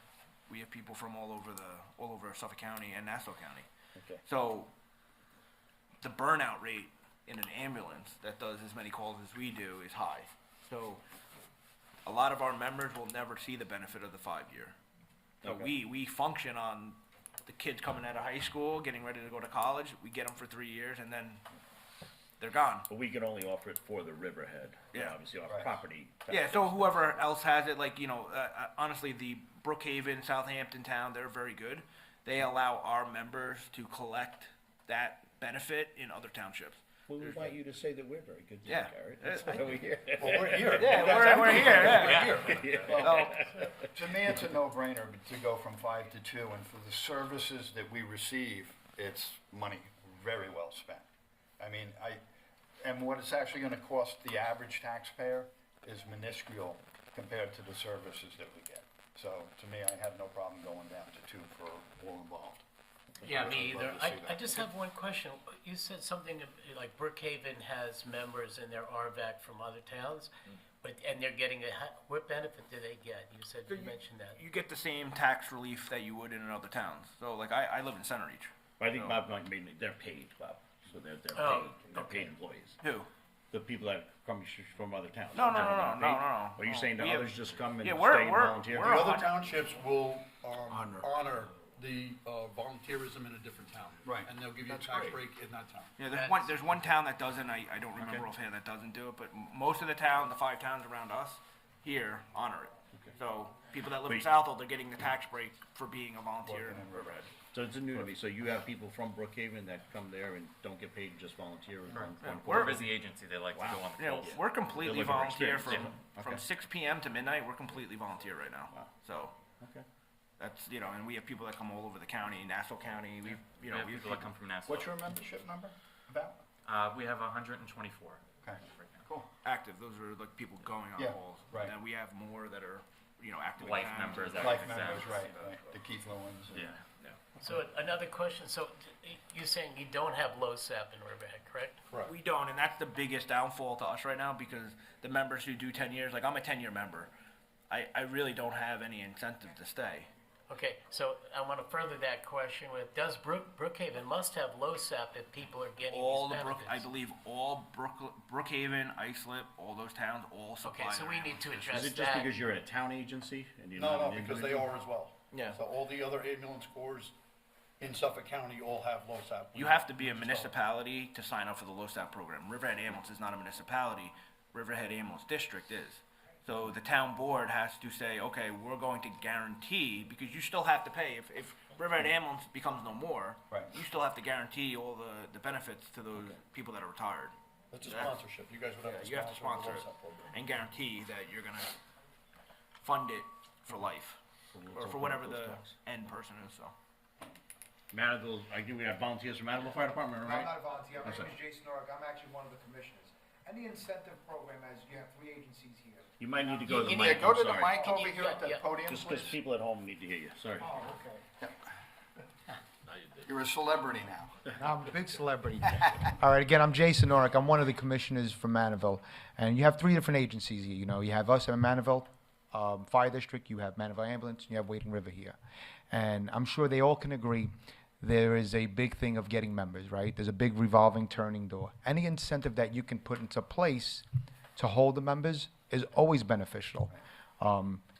We have people from all over Suffolk County and Nassau County. Okay. So the burnout rate in an ambulance that does as many calls as we do is high. So a lot of our members will never see the benefit of the 5-year. So Okay. we function on the kids coming out of high school, getting ready to go to college. We get them for 3 years, and then they're gone. But we can only offer it for the Riverhead. Yeah. Obviously, our Right. property. Yeah, so whoever else has it, like, honestly, the Brookhaven, Southampton Town, they're very good. They allow our members to collect that benefit in other townships. Well, we want you to say that we're very good, Yeah. Garrett. That's why we're here. Well, we're here. Yeah, we're here, yeah. Well, to me, it's a no-brainer to go from 5 to 2, and for the services that we receive, it's money very well spent. I mean, and what it's actually gonna cost the average taxpayer is minuscule compared to the services that we get. So, to me, I have no problem going down to 2 for all involved. Yeah, me I'd love either. to see I that. just have one question. You said something like Brookhaven has members in their RVAC from other towns, and they're getting what benefit do they get? You mentioned that. You get the same tax relief that you would in other towns. So, like, I live in Center Reach. I think Bob might mean they're paid, Bob. So they're Oh, paid. They're okay. paid employees. Who? The people that come from other towns. No. Are you saying that We have- others just come and Yeah, stay we're- and we're- volunteer? we're- The other townships will Honor. honor the volunteerism in a different town. Right. And they'll give you a That's tax great. break in that town. Yeah, there's one town that doesn't, I don't remember offhand, that doesn't do it, but most of the 5 towns around us here honor it. So people that live in But- Southall, they're getting the tax break for being a volunteer Working in in Riverhead. So it's new to me. So you have people from Brookhaven that come there and don't get paid, just volunteer in one Yeah, quarter? We're a busy agency, they like to go on the You know, calls. we're completely They're looking for volunteer experience, from yeah. Okay. 6 p.m. to midnight. We're completely volunteer right now. Wow. So Okay. that's, and we have people that come all over the county, Nassau County. We've, We have people that come from Nassau. What's your membership number about? We have 124. Okay, cool. active. Those are like people going on Yeah, calls. right. And then we have more that are, active. Life exams. members that Life are members, exempt. right, the Keith Lewins. and- Yeah. So another question, so you're saying you don't have LoSAP in Riverhead, correct? We don't, and that's the biggest downfall to us right now, because the members who do 10 years, like I'm a 10-year member, I really don't have any incentive to stay. Okay, so I want to further that question with, does Brookhaven must have LoSAP if people are getting All these the benefits? I believe all Brookhaven, Islip, all those towns, all supply. Okay, so we need to address Is it just that. because you're a town agency and you're No, not no, an because they individual? are as well. Yeah. So all the other ambulance corps in Suffolk County all have LoSAP. You have to be a municipality to sign up for the LoSAP program. Riverhead Ambulance is not a municipality. Riverhead Ambulance District is. So the town board has to say, okay, we're going to guarantee, because you still have to pay. If Riverhead Ambulance becomes no more, Right. you still have to guarantee all the benefits to those people that are retired. It's a sponsorship. You guys would have to You have to sponsor sponsor the it LoSAP program. and guarantee that you're gonna fund it for life, or for whatever the end person is, so. Matteville, I think we have volunteers from Matteville Fire Department, right? I'm not a volunteer, my I'm name sorry. is Jason Norrick, I'm actually one of the commissioners. And the incentive program, as you have 3 agencies here. You might need to go to the You mic, need- Go I'm to the sorry. mic over here at the Yeah. podium, Just because please. people at home need to hear you, sorry. Oh, okay. You're a celebrity now. I'm a big celebrity. All right, again, I'm Jason Norrick. I'm one of the commissioners from Manaville. And you have 3 different agencies here. You know, you have us at Manaville Fire District, you have Manaville Ambulance, and you have Wading River here. And I'm sure they all can agree there is a big thing of getting members, right? There's a big revolving turning door. Any incentive that you can put into place to hold the members is always beneficial.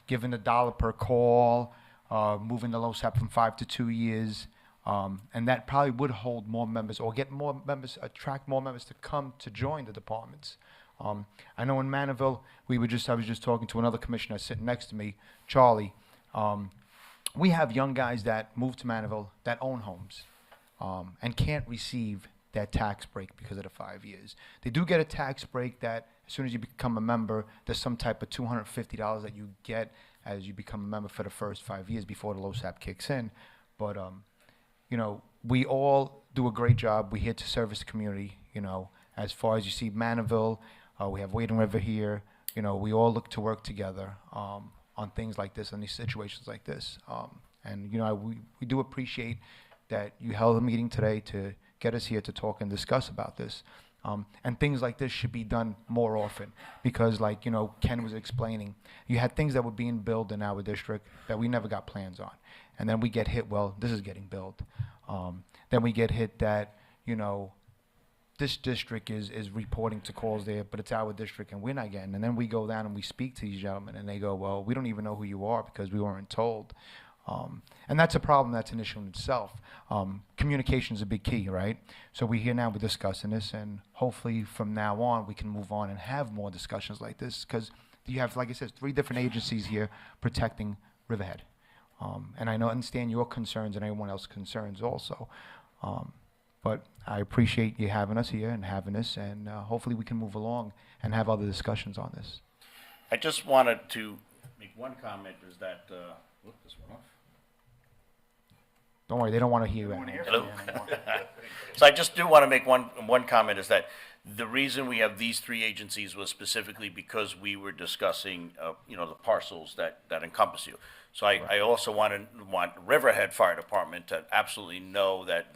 Giving $1 per call, moving the LoSAP from 5 to 2 years, and that probably would hold more members or get more members, attract more members to come to join the departments. I know in Manaville, I was just talking to another commissioner sitting next to me, Charlie. We have young guys that move to Manaville that own homes and can't receive that tax break because of the 5 years. They do get a tax break that as soon as you become a member, there's some type of $250 that you get as you become a member for the first 5 years before the LoSAP kicks in. But, you know, we all do a great job. We're here to service the community, you know, as far as you see Manaville, we have Wading River here, you know, we all look to work together on things like this, on these situations like this. And, you know, we do appreciate that you held a meeting today to get us here to talk and discuss about this. And things like this should be done more often because, like, you know, Ken was explaining, you had things that were being built in our district that we never got plans on. And then we get hit, well, this is getting built. Then we get hit that, you know, this district is reporting to calls there, but it's our district and we're not getting. And then we go down and we speak to these gentlemen and they go, well, we don't even know who you are because we weren't told. And that's a problem, that's an issue in itself. Communication is a big key, right? So we're here now, we're discussing this, and hopefully from now on, we can move on and have more discussions like this, because you have, like I said, 3 different agencies here protecting Riverhead. And I understand your concerns and everyone else's concerns also. But I appreciate you having us here and having this, and hopefully we can move along and have other discussions on this. I just wanted to make one comment, is that, whoop, this one off. Don't worry, they don't want to hear you. Hello? So I just do want to make one comment, is that the reason we have these 3 agencies was specifically because we were discussing, you know, the parcels that encompass you. So I also want Riverhead Fire Department to absolutely know that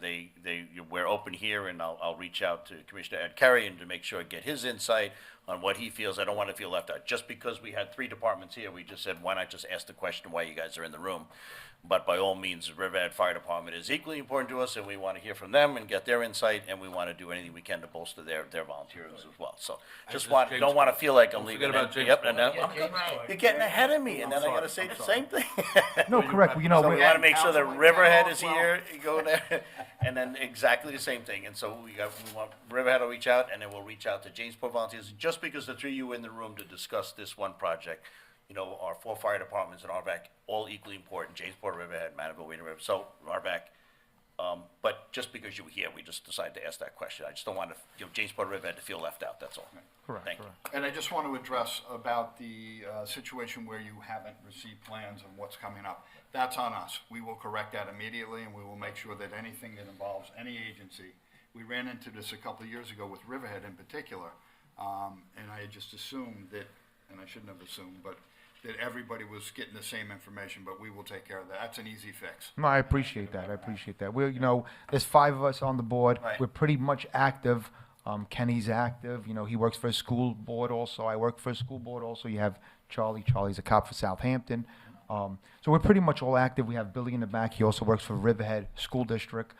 we're open here, and I'll reach out to Commissioner Ed Carey and to make sure I get his insight on what he feels. I don't want to feel left out. Just because we had 3 departments here, we just said, why not just ask the question why you guys are in the room? But by all means, Riverhead Fire Department is equally important to us, and we want to hear from them and get their insight, and we want to do anything we can to bolster their volunteers as well. So don't want to feel like I'm leaving. Forget about James. Yep, and then, you're getting ahead of me, and then I got to say the same thing. No, correct. You know, So we we're- want to make sure that Councilman Riverhead Carroll is as well. here, you go there, and then exactly the same thing. And so we want Riverhead to reach out, and then we'll reach out to Jamesport volunteers. Just because the 3 of you are in the room to discuss this one project, you know, our 4 fire departments in RVAC, all equally important, Jamesport, Riverhead, Manaville, Wading River, so RVAC. But just because you were here, we just decided to ask that question. I just don't want to, you know, Jamesport, Riverhead to feel left out, that's all. Correct, Thank you. correct. And I just want to address about the situation where you haven't received plans and what's coming up. That's on us. We will correct that immediately, and we will make sure that anything that involves any agency, we ran into this a couple of years ago with Riverhead in particular, and I just assumed that, and I shouldn't have assumed, but that everybody was getting the same information, but we will take care of that. That's an easy fix. No, I appreciate that. I appreciate that. We're, you know, there's 5 of us on the board. Right. We're pretty much active. Kenny's active. You know, he works for a school board also. I work for a school board also. You have Charlie. Charlie's a cop for Southampton. So we're pretty much all active. We have Billy in the back. He also works for Riverhead School District.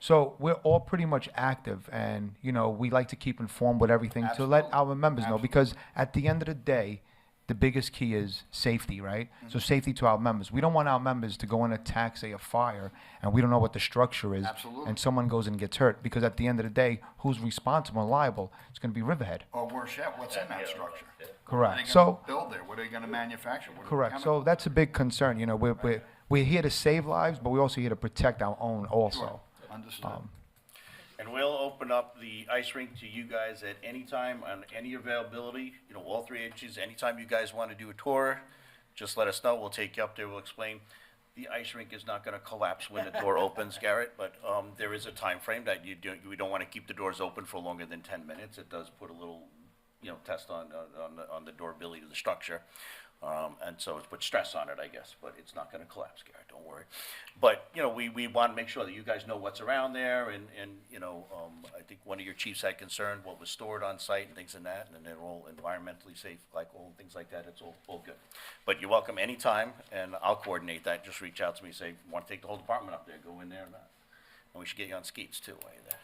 So we're all pretty much active, and you know, we like to keep informed with everything to let our members know, because at the end of the day, the biggest key is safety, right? So safety to our members. We don't want our members to go and attack, say, a fire, and we don't know what the structure is, Absolutely. and someone goes and gets hurt, because at the end of the day, who's responsible and liable? It's going to be Riverhead. Or worse yet, what's in that structure? Correct. What are they So. gonna build there? What are they gonna manufacture? What are the Correct. So chemicals? that's a big concern. You know, we're here to save lives, but we're also here to protect our own also. Sure. Understood. And we'll open up the ice rink to you guys at any time, on any availability, you know, all 3 agencies, anytime you guys want to do a tour, just let us know, we'll take you up there, we'll explain. The ice rink is not gonna collapse when the door opens, Garrett, but, there is a time frame that we don't want to keep the doors open for longer than 10 minutes. It does put a little, you know, test on the durability of the structure. And so it puts stress on it, I guess, but it's not gonna collapse, Garrett, don't worry. But, you know, we want to make sure that you guys know what's around there, and, you know, I think one of your chiefs had concern what was stored on site and things in that, and they're all environmentally safe, like all things like that, it's all good. But you're welcome anytime, and I'll coordinate that, just reach out to me, say, want to take the whole department up there, go in there, and we should get you on skates too, while you're there.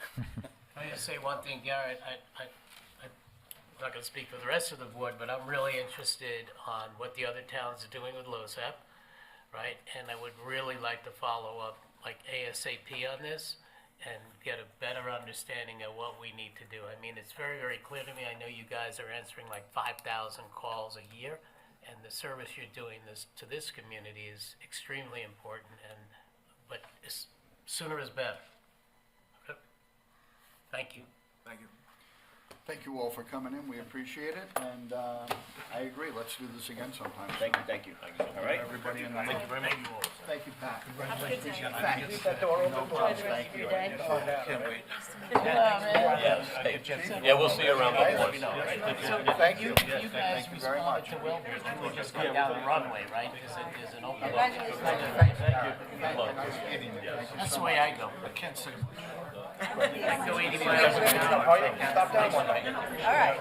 Can I just say one thing, Garrett? I'm not going to speak for the rest of the board, but I'm really interested on what the other towns are doing with LoSAP, right? And I would really like to follow up like ASAP on this and get a better understanding of what we need to do. I mean, it's very, very clear to me. I know you guys are answering like 5,000 calls a year, and the service you're doing to this community is extremely important, but sooner is better. Okay? Thank you. Thank you. Thank you all for coming in, we appreciate it, and, I agree, let's do this again sometime. Thank you. All right? Everybody in the. Thank you very much. Thank you, Pat. Have a good day. Thanks. Enjoy the rest of your day. Can't wait. Yeah, we'll see you around the board. Thank you. You guys Thank you very much. responded to Wilbur, you would just come down the runway, right? There's an open. That's the way I go. I can't say I go 80 miles an hour. Stop down one night. All right.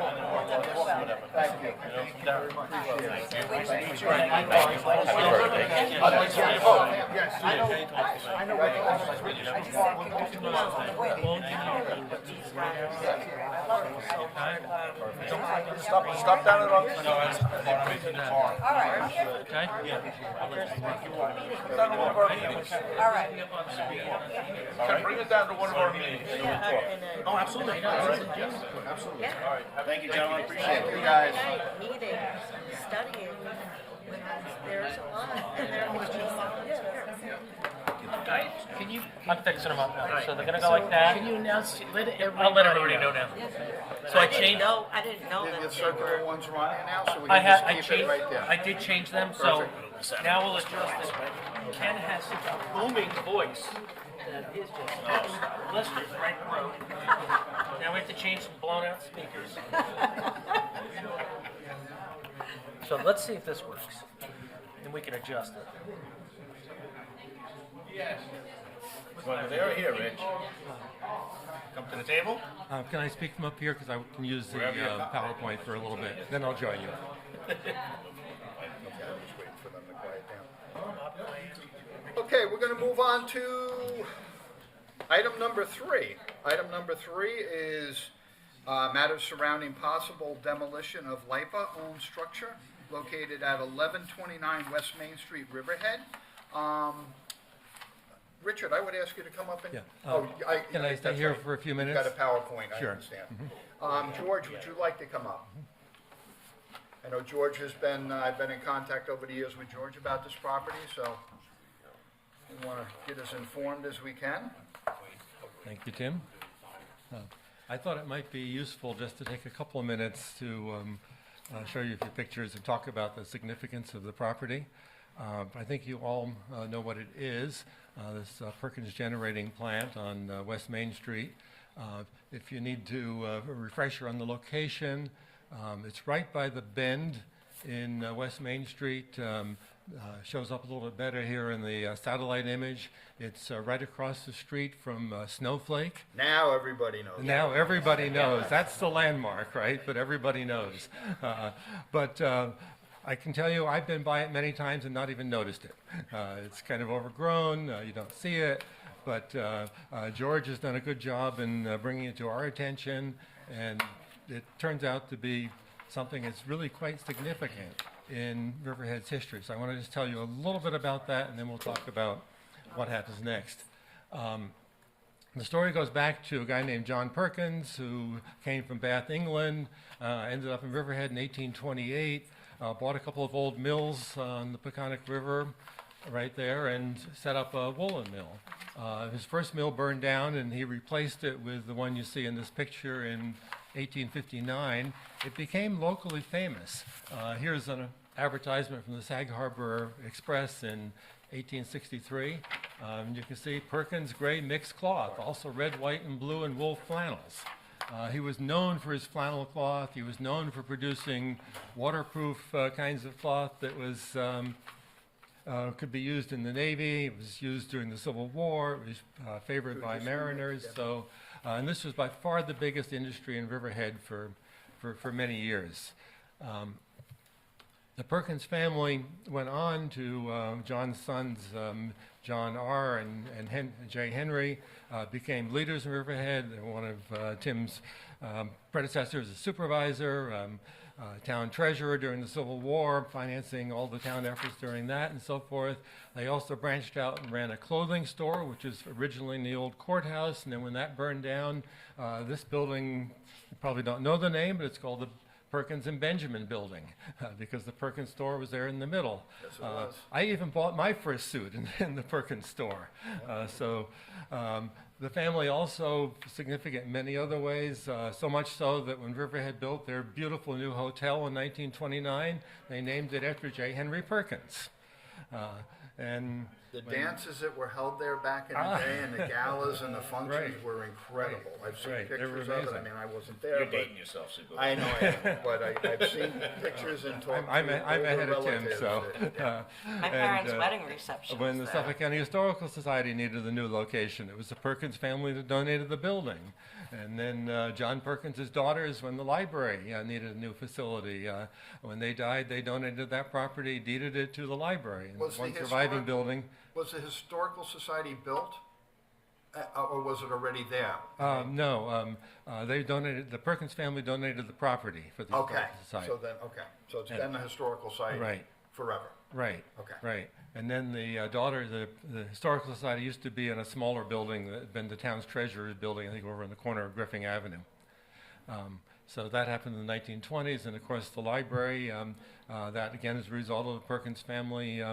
Thank you. Yes, I know what the office is. I just want to talk to you Stop down at the All right. I'm here for all right. Bring it down to one of our meetings. Oh, absolutely. Absolutely. All right. Thank you, gentlemen. Appreciate Every you guys. night, meeting, studying, there's a lot, and there was Can you, I'm fixing them up now. So they're gonna go like that. can you announce, I'll let everybody know now. So I changed, I didn't know The that. circular ones are on here now, so we I can had, just I keep it changed, right there. I did change them, so now we'll adjust it. Ken has such a booming voice that is just blisters right through. Now we have to change some blown out speakers. So let's see if this works, and we can adjust it. They're here, Rich. Come to the table? Can I speak from up here? Because I can use the PowerPoint for a little bit. Then I'll join you. Okay, we're gonna move on to item number 3. Item number 3 is matters surrounding possible demolition of LIPA-owned structure located at 1129 West Main Street, Riverhead. Richard, I would ask you to come up and. Yeah. Can I stay that's here right. for a few You've minutes? got a PowerPoint, I Sure. understand. George, would you like to come up? I know George has been, I've been in contact over the years with George about this property, so we want to get as informed as we can. Thank you, Tim. I thought it might be useful just to take a couple of minutes to show you a few pictures and talk about the significance of the property. I think you all know what it is, this Perkins Generating Plant on West Main Street. If you need to a refresher on the location, it's right by the bend in West Main Street. Shows up a little bit better here in the satellite image. It's right across the street from Snowflake. Now everybody knows. Now everybody knows. That's the landmark, right? But everybody knows. But I can tell you, I've been by it many times and not even noticed it. It's kind of overgrown. You don't see it. But George has done a good job in bringing it to our attention. And it turns out to be something that's really quite significant in Riverhead's history. So I want to just tell you a little bit about that, and then we'll talk about what happens next. The story goes back to a guy named John Perkins, who came from Bath, England, ended up in Riverhead in 1828, bought a couple of old mills on the Peconic River right there, and set up a woolen mill. His first mill burned down, and he replaced it with the one you see in this picture in 1859. It became locally famous. Here's an advertisement from the Sag Harbor Express in 1863. You can see Perkins gray mixed cloth, also red, white, and blue and wool flannels. He was known for his flannel cloth. He was known for producing waterproof kinds of cloth that was could be used in the Navy. It was used during the Civil War. It was favored by mariners. So, and this was by far the biggest industry in Riverhead for many years. The Perkins family went on to John's sons, John R. and J. Henry, became leaders in Riverhead. They were one of Tim's predecessors as supervisor, town treasurer during the Civil War, financing all the town efforts during that and so forth. They also branched out and ran a clothing store, which was originally in the old courthouse, and then when that burned down, this building, you probably don't know the name, but it's called the Perkins and Benjamin building, because the Perkins store was there in the middle. Yes, it was. I even bought my first suit in the Perkins store. The family also significant in many other ways, so much so that when Riverhead built their beautiful new hotel in 1929, they named it after J. Henry Perkins. The dances that were held there back in the day, and the galas and the functions were incredible. I've seen pictures of it. I mean, I wasn't there. You're dating yourself, so go I know I am, but I've seen pictures and talked I'm to ahead older of Tim, relatives so. My parents' wedding reception When was the there. Suffolk County Historical Society needed a new location, it was the Perkins family that donated the building. And then John Perkins' daughters, when the library needed a new facility, when they died, they donated that property, deeded it to the library. And Was the one surviving building. Was the Historical Society built, or was it already there? No, they donated. The Perkins family donated the property for the Okay, Historical Society. so it's been the Historical Society Right. forever. Right. Okay. Right. And then the the Historical Society used to be in a smaller building that had been the town's treasurer's building, I think over in the corner of Griffin Avenue. So that happened in the 1920s, and of course the library, that again is a result of the Perkins family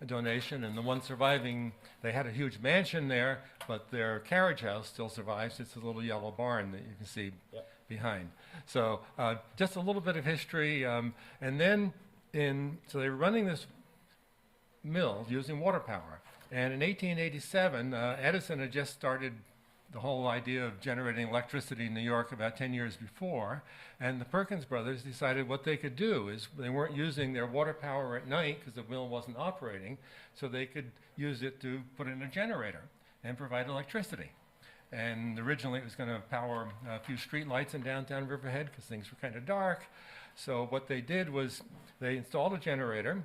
donation, and the one surviving, they had a huge mansion there, but their carriage house still survives. It's a little yellow barn that you can see behind. So just a little bit of history, and then so they were running this mill using water power, and in 1887, Edison had just started the whole idea of generating electricity in New York about 10 years before, and the Perkins brothers decided what they could do is they weren't using their water power at night because the mill wasn't operating, so they could use it to put in a generator and provide electricity. And originally it was going to power a few street lights in downtown Riverhead because things were kind of dark. So what they did was they installed a generator.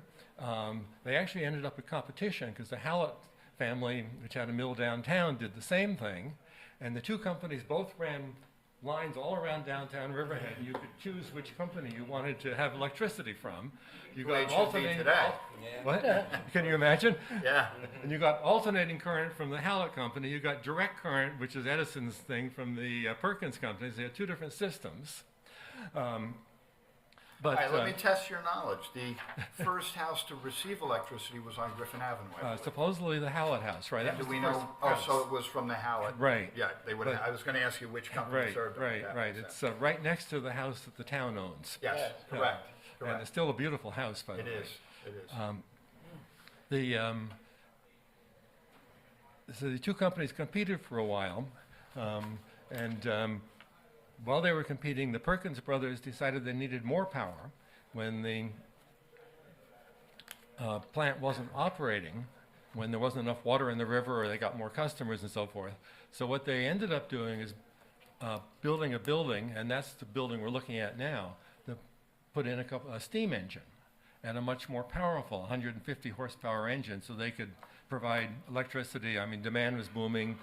They actually ended up in competition because the Hallett family, which had a mill downtown, did the same thing. And the two companies both ran lines all around downtown Riverhead, and you could choose which company you wanted to have electricity from. You Well, got it should be alternating. today. What? Can you imagine? Yeah. And you got alternating current from the Hallett company. You got direct current, which is Edison's thing, from the Perkins companies. They had two different systems. All right, let me test your knowledge. The first house to receive electricity was on Griffin Avenue. I believe. Supposedly the Hallett house, right? That Do was we the know? first Oh, house. so it was from the Hallett. Right. Yeah, they would. But- I was going to ask you which company Right, served them. right, Yeah, right. makes It's right next to the house that the town owns. Yes, Yeah. correct. And Correct. it's still a beautiful house, by the It way. is. It is. So the two companies competed for a while, while they were competing, the Perkins brothers decided they needed more power when the plant wasn't operating, when there wasn't enough water in the river or they got more customers and so forth. So what they ended up doing is building a building, and that's the building we're looking at now, to put in a steam engine and a much more powerful 150 horsepower engine so they could provide electricity. I mean, demand was booming.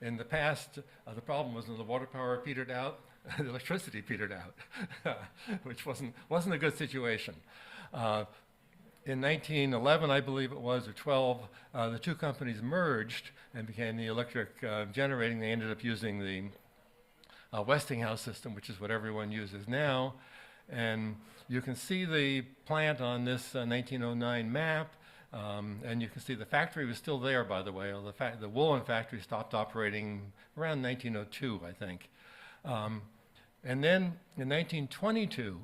In the past, the problem was when the water power petered out, the electricity petered out, which wasn't a good situation. In 1911, I believe it was, or 12, the two companies merged and became the electric generating. They ended up using the Westinghouse system, which is what everyone uses now. And you can see the plant on this 1909 map, and you can see the factory was still there, by the way. The woolen factory stopped operating around 1902, I think. And then in 1922,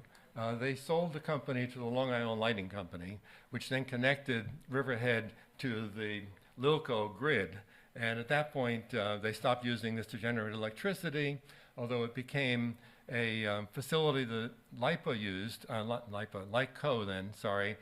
they sold the company to the Long Island Lighting Company, which then connected Riverhead to the Lilco grid. And at that point, they stopped using this to generate electricity, although it became a facility that LIPA used, LICO then, sorry.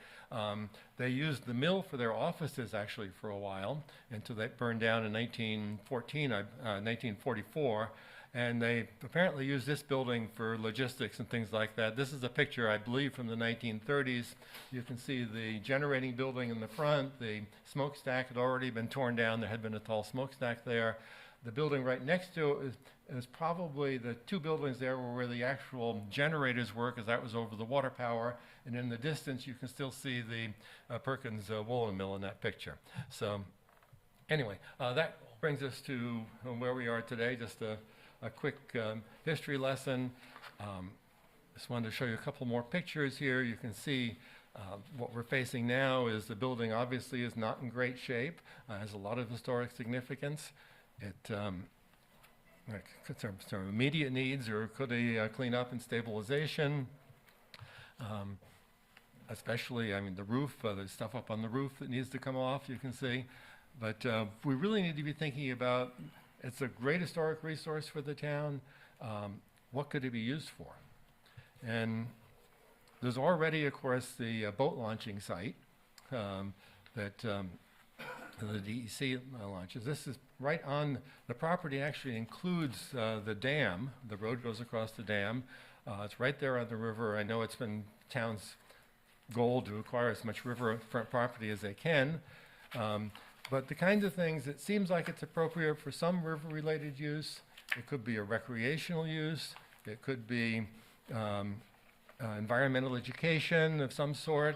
They used the mill for their offices actually for a while until that burned down in 1944. And they apparently used this building for logistics and things like that. This is a picture, I believe, from the 1930s. You can see the generating building in the front. The smokestack had already been torn down. There had been a tall smokestack there. The building right next to it is probably the two buildings there were where the actual generators were, because that was over the water power. And in the distance, you can still see the Perkins woolen mill in that picture. So anyway, that brings us to where we are today, just a quick history lesson. Just wanted to show you a couple more pictures here. You can see what we're facing now is the building obviously is not in great shape, has a lot of historic significance. It some immediate needs are could a cleanup and stabilization, especially, I mean, the roof, there's stuff up on the roof that needs to come off, you can see. But we really need to be thinking about, it's a great historic resource for the town. What could it be used for? And there's already, of course, the boat launching site that the DEC launches. This is right on, the property actually includes the dam. The road goes across the dam. It's right there on the river. I know it's been town's goal to acquire as much riverfront property as they can. But the kinds of things, it seems like it's appropriate for some river-related use. It could be a recreational use. It could be environmental education of some sort.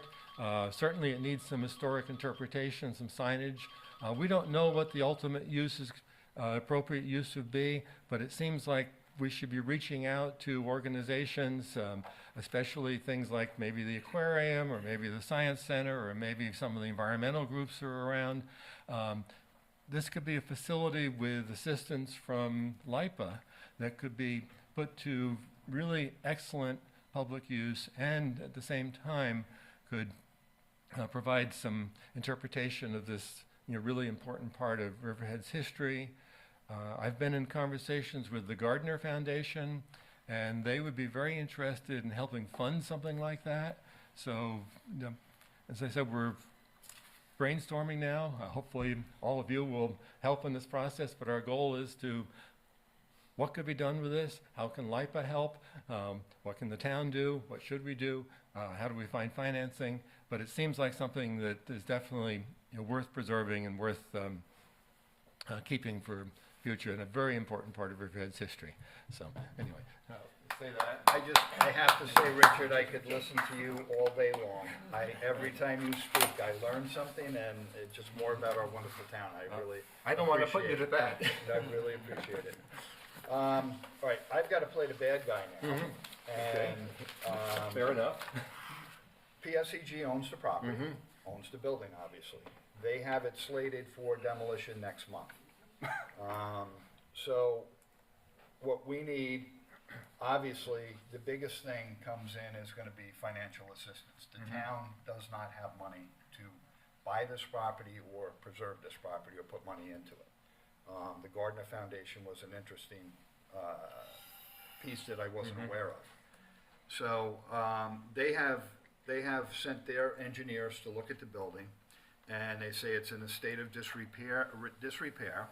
Certainly it needs some historic interpretation, some signage. We don't know what the ultimate use is, appropriate use would be, but it seems like we should be reaching out to organizations, especially things like maybe the aquarium or maybe the science center or maybe some of the environmental groups that are around. This could be a facility with assistance from LIPA that could be put to really excellent public use and at the same time could provide some interpretation of this really important part of Riverhead's history. I've been in conversations with the Gardner Foundation, and they would be very interested in helping fund something like that. So, as I said, we're brainstorming now. Hopefully all of you will help in this process, but our goal is to, what could be done with this? How can LIPA help? What can the town do? What should we do? How do we find financing? But it seems like something that is definitely worth preserving and worth keeping for future, and a very important part of Riverhead's history. So anyway, say that. I have to say, Richard, I could listen to you all day long. Every time you speak, I learn something, and it's just more about our wonderful town. I don't want to put you to that. I really appreciate it. All right, I've got to play the bad guy now. And fair enough. PSEG owns the property, owns the building, obviously. They have it slated for demolition next month. So what we need, obviously, the biggest thing comes in is going to be financial assistance. The town does not have money to buy this property or preserve this property or put money into it. The Gardner Foundation was an interesting piece that I wasn't aware of. So they have they have sent their engineers to look at the building, and they say it's in a state of disrepair.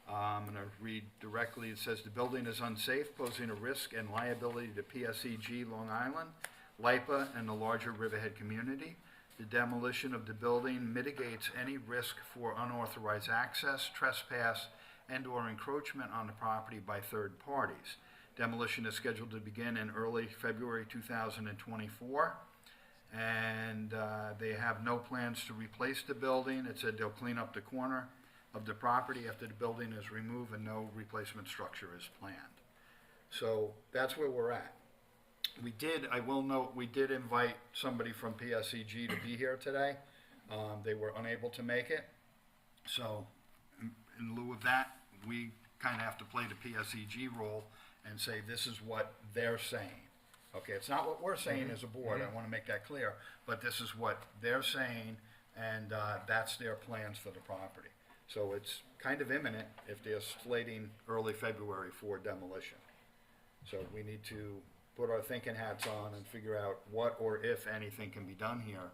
I'm going to read directly. It says, "The building is unsafe, posing a risk and liability to PSEG Long Island, LIPA, and the larger Riverhead community. The demolition of the building mitigates any risk for unauthorized access, trespass, and/or encroachment on the property by third parties. Demolition is scheduled to begin in early February 2024, and they have no plans to replace the building. It said they'll clean up the corner of the property after the building is removed, and no replacement structure is planned." So that's where we're at. I will note, we did invite somebody from PSEG to be here today. They were unable to make it. So in lieu of that, we kind of have to play the PSEG role and say, this is what they're saying. Okay, it's not what we're saying as a board, I want to make that clear, but this is what they're saying, and that's their plans for the property. So it's kind of imminent if they're slating early February for demolition. So we need to put our thinking hats on and figure out what or if anything can be done here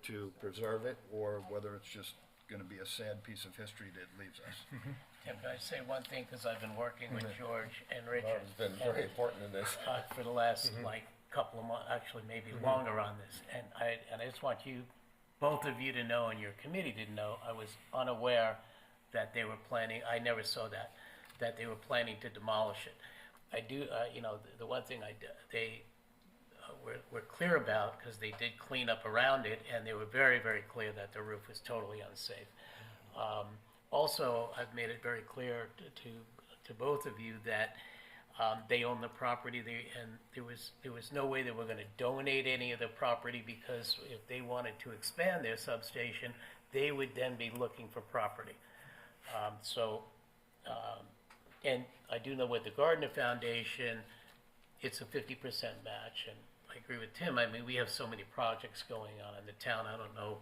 to preserve it, or whether it's just going to be a sad piece of history that leaves us. Tim, can I say one thing, because I've been working with George and Richard. It's been very important in this. For the last, like, couple of months, actually maybe longer on this. And I just want you, both of you to know, and your committee didn't know, I was unaware that they were planning, I never saw that they were planning to demolish it. I do, the one thing they were clear about, because they did clean up around it, and they were very, very clear that the roof was totally unsafe. Also, I've made it very clear to both of you that they own the property, and there was no way they were going to donate any of the property, because if they wanted to expand their substation, they would then be looking for property. And I do know with the Gardner Foundation, it's a 50% match, and I agree with Tim. I mean, we have so many projects going on in the town. I don't know,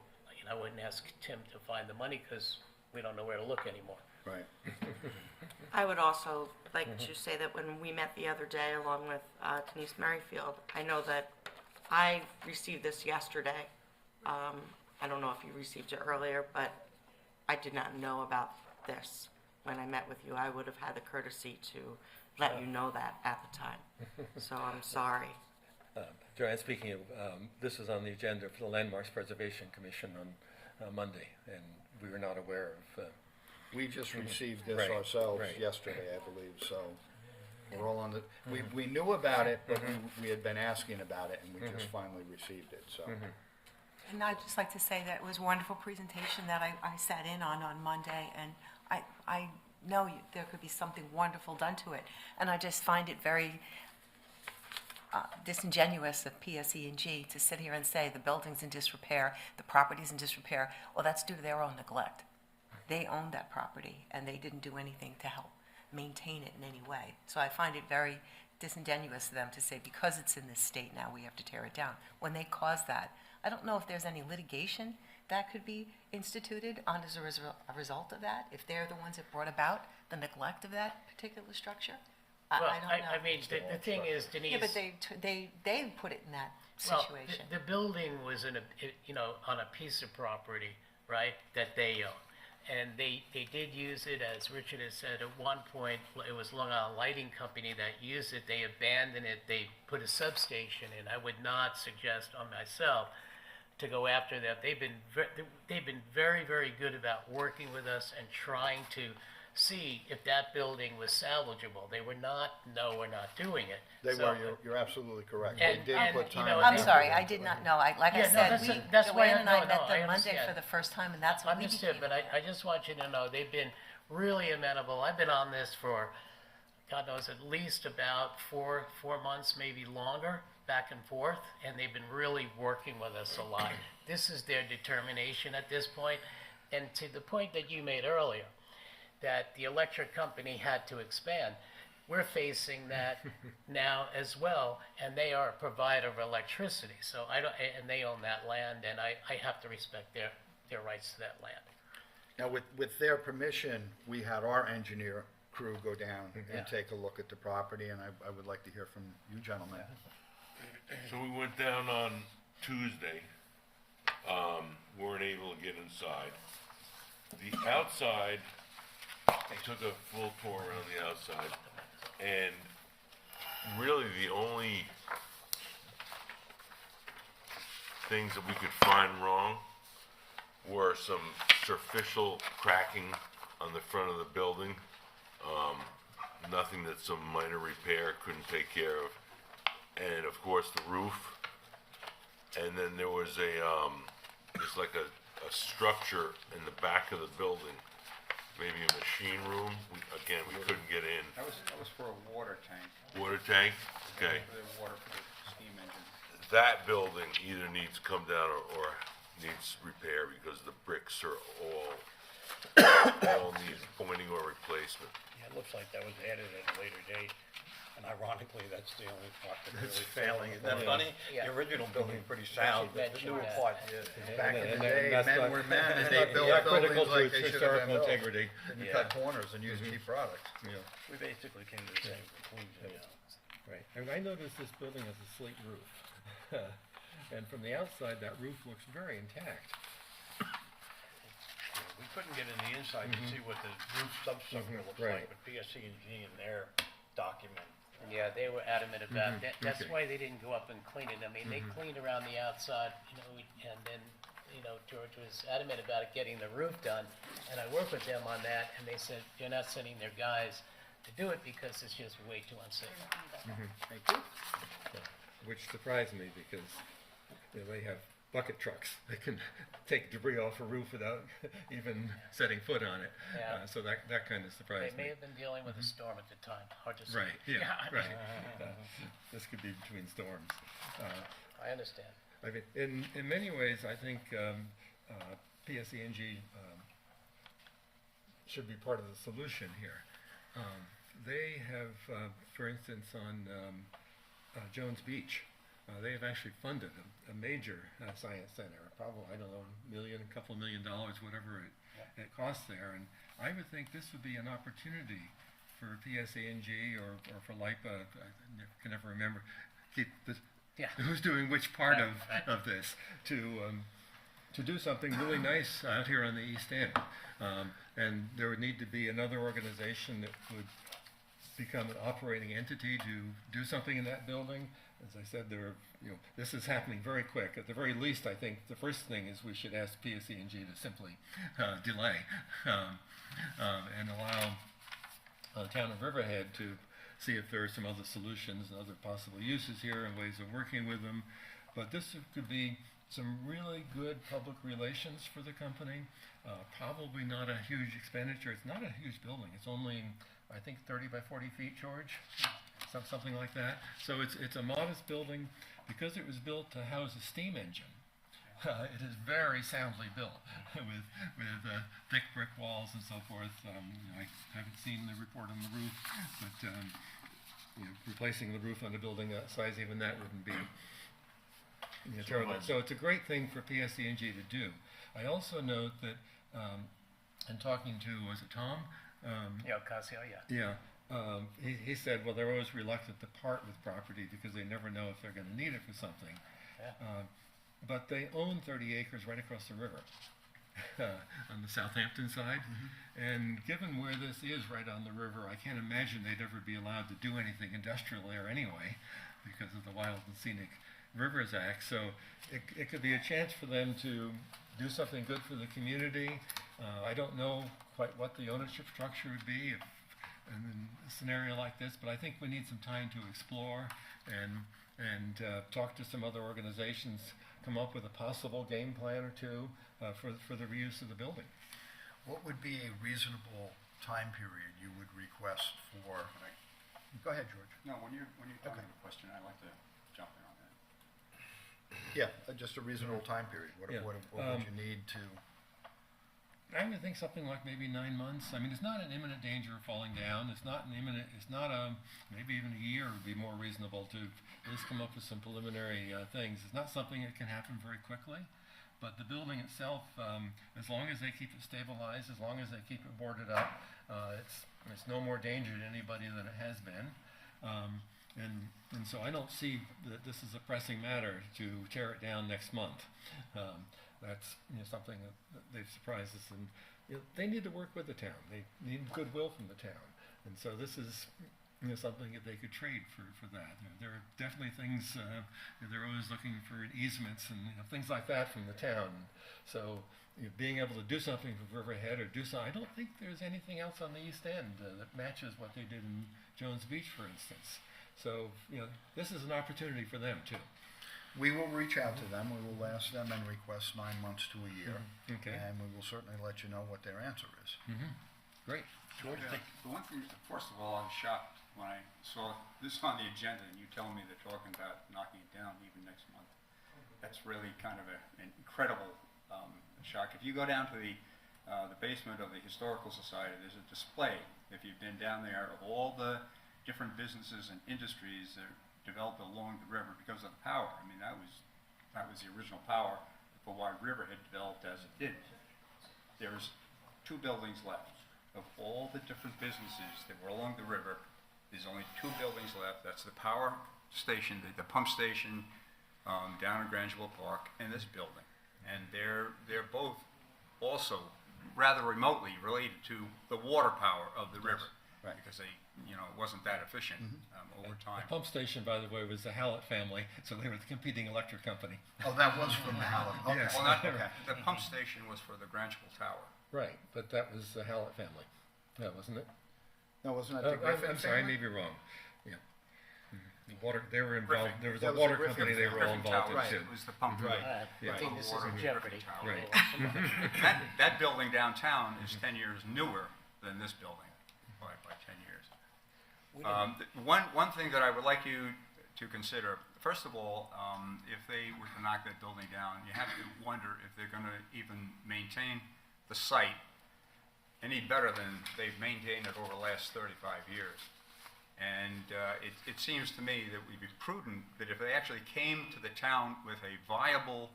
I wouldn't ask Tim to find the money, because we don't know where to look anymore. Right. I would also like to say that when we met the other day along with Denise Merrifield, I know that I received this yesterday. I don't know if you received it earlier, but I did not know about this when I met with you. I would have had the courtesy to let you know that at the time. So I'm sorry. Joanne, speaking of, this is on the agenda for the Landmarks Preservation Commission on Monday, and we were not aware of. We just received this Right, ourselves right. yesterday, I believe, so we're all on the, we knew about it, but we had been asking about it, and we just finally received it, so. And I'd just like to say that it was a wonderful presentation that I sat in on Monday, and I know there could be something wonderful done to it. And I just find it very disingenuous of PSE&G to sit here and say the building's in disrepair, the property's in disrepair. Well, that's due to their own neglect. They owned that property, and they didn't do anything to help maintain it in any way. So I find it very disingenuous of them to say, because it's in this state now, we have to tear it down, when they caused that. I don't know if there's any litigation that could be instituted on as a result of that, if they're the ones that brought about the neglect of that particular structure. Well, I don't know. I mean, the thing is, Denise. Yeah, but they put it in that Well, situation. the building was on a piece of property, right, that they own. And they did use it, as Richard has said, at one point, it was Long Island Lighting Company that used it. They abandoned it. They put a substation in. I would not suggest on myself to go after them. They've been very, very good about working with us and trying to see if that building was salvageable. They were not, no, we're not doing it. You're absolutely correct. And- They did and, put you time. know, I'm they- sorry, I did not know. Like I Yeah, no, said, that's why Joanne and I no, met I them Monday understand. for the first time, and that's when we Understood, became. but I just want you to know, they've been really amenable. I've been on this for, God knows, at least about four months, maybe longer, back and forth, and they've been really working with us a lot. This is their determination at this point, and to the point that you made earlier, that the electric company had to expand. We're facing that now as well, and they are a provider of electricity. So and they own that land, and I have to respect their rights to that land. Now, with their permission, we had our engineer crew go down Yeah. and take a look at the property, and I would like to hear from you gentlemen. So we went down on Tuesday, weren't able to get inside. The outside, I took a full tour around the outside, and really the only things that we could find wrong were some superficial cracking on the front of the building. Nothing that some minor repair couldn't take care of. And of course the roof. And then there was just like a structure in the back of the building, maybe a machine room. We couldn't get in. That was for a water tank. Water tank? Okay. For the water for the steam engine. That building either needs to come down or needs repair because the bricks are all need pointing or replacement. Yeah, it looks like that was added at a later date, and ironically, that's the only part that's really failing. Isn't that funny? The original building pretty sound, but the newer part, Back in the day, men were men, and they built buildings like they should have been built. integrity. Then you cut corners and use cheap products. we basically came to the same conclusion. Right, and I noticed this building has a slate roof. And from the outside, that roof looks very intact. We couldn't get in the inside to see what the roof substructure looks Right. like, but PSC&G in their document. Yeah, they were adamant about that. That's Okay. why they didn't go up and clean it. I mean, they cleaned around the outside, and then, George was adamant about it getting the roof done. And I worked with them on that, and they said, they're not sending their guys to do it because it's just way too unsafe. Thank you. Which surprised me because they have bucket trucks. They can take debris off a roof without even setting foot on it. Yeah. So that kind of They surprised may me. have been dealing with a storm at the time, hard to say. Right, yeah, right. This could be between storms. I understand. I mean, in many ways, I think PSE&G should be part of the solution here. They have, for instance, on Jones Beach, they have actually funded a major science center, probably, I don't know, a couple $1 million, whatever it costs there. And I would think this would be an opportunity for PSE&G or for LIPA, I can never remember, who's doing which part of this, to do something really nice out here on the East End. And there would need to be another organization that would become an operating entity to do something in that building. As I said, this is happening very quick. At the very least, I think the first thing is we should ask PSE&G to simply delay and allow the town of Riverhead to see if there are some other solutions and other possible uses here and ways of working with them. But this could be some really good public relations for the company. Probably not a huge expenditure. It's not a huge building. It's only, I think, 30 by 40 feet, George? Something like that. So it's a modest building. Because it was built to house a steam engine, it is very soundly built with thick brick walls and so forth. I haven't seen the report on the roof, but replacing the roof on a building that size, even that wouldn't be terrible. So it's a great thing for PSE&G to do. I also note that in talking to, was it Tom? Ocasio, Yeah. He said, well, they're always reluctant to part with property because they never know if they're going to need it for something. Yeah. But they own 30 acres right across the river on the Southampton side. And given where this is right on the river, I can't imagine they'd ever be allowed to do anything industrial there anyway because of the Wild and Scenic Rivers Act. So it could be a chance for them to do something good for the community. I don't know quite what the ownership structure would be in a scenario like this, but I think we need some time to explore and talk to some other organizations, come up with a possible game plan or two for the reuse of the building. What would be a reasonable time period you would request for? Go ahead, George. No, when you're talking a question, I'd like to jump in on that. Yeah, just a reasonable time period. What would you need to? I would think something like maybe 9 months. I mean, it's not an imminent danger of falling down. It's not maybe even a year would be more reasonable to at least come up with some preliminary things. It's not something that can happen very quickly, but the building itself, as long as they keep it stabilized, as long as they keep it boarded up, it's no more danger to anybody than it has been. And so I don't see that this is a pressing matter to tear it down next month. That's something that they've surprised us, and they need to work with the town. They need goodwill from the town, and so this is something that they could trade for that. There are definitely things, they're always looking for easements and things like that from the town. So being able to do something for Riverhead or do something, I don't think there's anything else on the East End that matches what they did in Jones Beach, for instance. So, this is an opportunity for them too. We will reach out to them, we will ask them and request 9 months to a year. Okay. And we will certainly let you know what their answer is. Great. George, the one thing, first of all, I was shocked when I saw this on the agenda and you telling me they're talking about knocking it down even next month. That's really kind of an incredible shock. If you go down to the basement of the Historical Society, there's a display, if you've been down there, of all the different businesses and industries that developed along the river because of the power. I mean, that was the original power for why River had developed as it did. There's 2 buildings left. Of all the different businesses that were along the river, there's only 2 buildings left. That's the power station, the pump station down in Grangeville Park, and this building. And they're both also rather remotely related to the water power of the river. Right. Because they, it wasn't that efficient over time. The pump station, by the way, was the Hallett family, so they were the competing electric company. Oh, that was from the Howland. Okay. Yes. Well, the pump station was for the Grangeville Tower. Right, but that was the Hallett family. No, wasn't it? No, wasn't that the Griffin I'm sorry, I family? may be wrong. Yeah. The water, they were involved, Griffin. there was That a was water the Griffin company they were all Griffin involved in Tower, too. it was the pump. Right. I think this is Water in and jeopardy. Griffin Tower. Right. That building downtown is 10 years newer than this building by 10 years. One thing that I would like you to consider, first of all, if they were to knock that building down, you have to wonder if they're going to even maintain the site any better than they've maintained it over the last 35 years. And it seems to me that it would be prudent that if they actually came to the town with a viable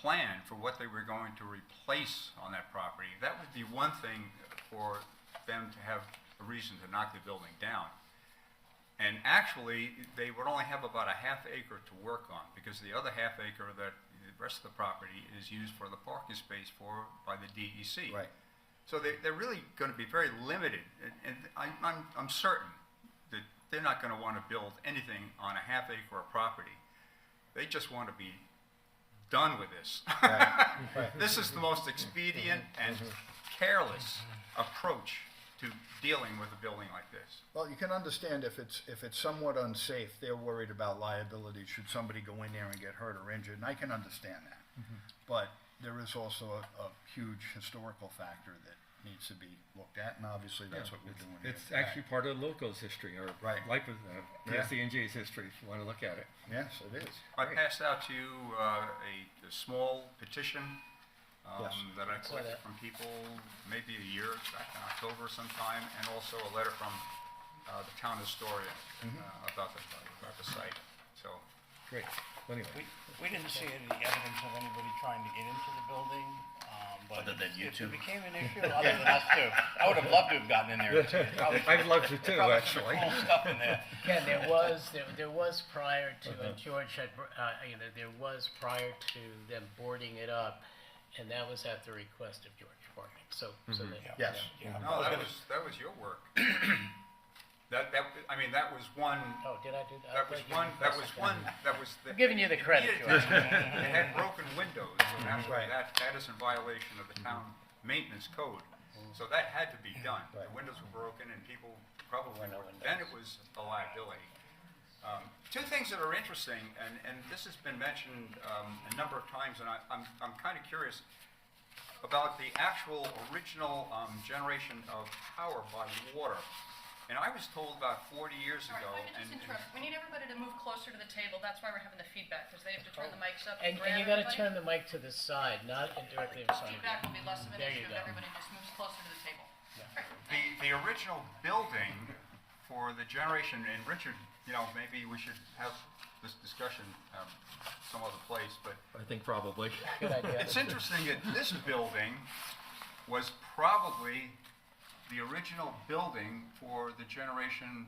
plan for what they were going to replace on that property, that would be one thing for them to have a reason to knock the building down. And actually, they would only have about a half acre to work on, because the other half acre, that the rest of the property is used for the parking space by the DEC. Right. So they're really going to be very limited, and I'm certain that they're not going to want to build anything on a half acre of property. They just want to be done with this. Right. This is the most expedient and careless approach to dealing with a building like this. Well, you can understand if it's somewhat unsafe, they're worried about liability should somebody go in there and get hurt or injured, and I can understand that. But there is also a huge historical factor that needs to be looked at, and obviously that's what we're doing here. It's actually part of Loco's history, or Right. like Yeah. SE&G's history, if you want to look at it. Yes, it is. I passed out to you a small petition Yes. that I collected from people maybe a year back in October sometime, and also a letter from the town historian about the site. So Great. Well, anyway, We didn't see any evidence of anybody trying to get into the building, but Other than you two? it became an issue, other than us too. I would have loved to have gotten in there too. I'd love to too, Probably actually. some cool stuff in there. Ken, there was prior to, and George had, there was prior to them boarding it up, and that was at the request of George Parking, so that. Yes. no, that was your work. That was one. Oh, did I do that? That was one. I'm giving you the credit, George. It had broken windows, and Right. that is in violation of the town maintenance code. So that had to be done. The windows were broken, and people probably were. Then it was a liability. Two things that are interesting, and this has been mentioned a number of times, and I'm kind of curious about the actual original generation of power by water. And I was told about 40 years ago. We need everybody to move closer to the table. That's why we're having the feedback, because they have to turn the mics up. And you gotta turn the mic to the side, not directly in front of you. Feedback will be less of an There you issue go. if everybody just moves closer to the table. The original building for the generation, and Richard, maybe we should have this discussion some other place, but I think probably. Good idea. it's interesting that this building was probably the original building for the generation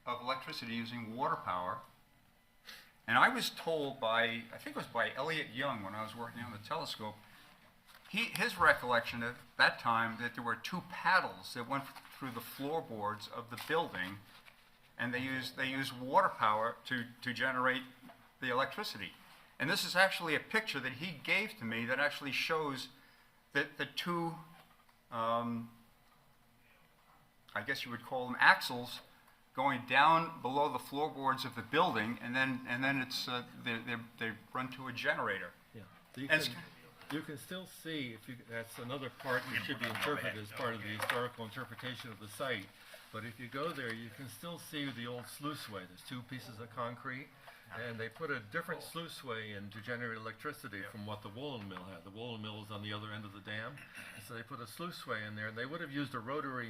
of electricity using water power. And I was told by, I think it was by Elliot Young when I was working on the telescope, his recollection at that time that there were 2 paddles that went through the floorboards of the building, and they used water power to generate the electricity. And this is actually a picture that he gave to me that actually shows that the 2, I guess you would call them axles, going down below the floorboards of the building, and then it's they run to a generator. Yeah. So And you can still see, that's another part that should be interpreted as part of the historical interpretation of the site. But if you go there, you can still see the old sluiceway. There's 2 pieces of concrete, and they put a different sluiceway in to generate electricity from what the Woolen Mill had. The Woolen Mill is on the other end of the dam, and so they put a sluiceway in there, and they would have used a rotary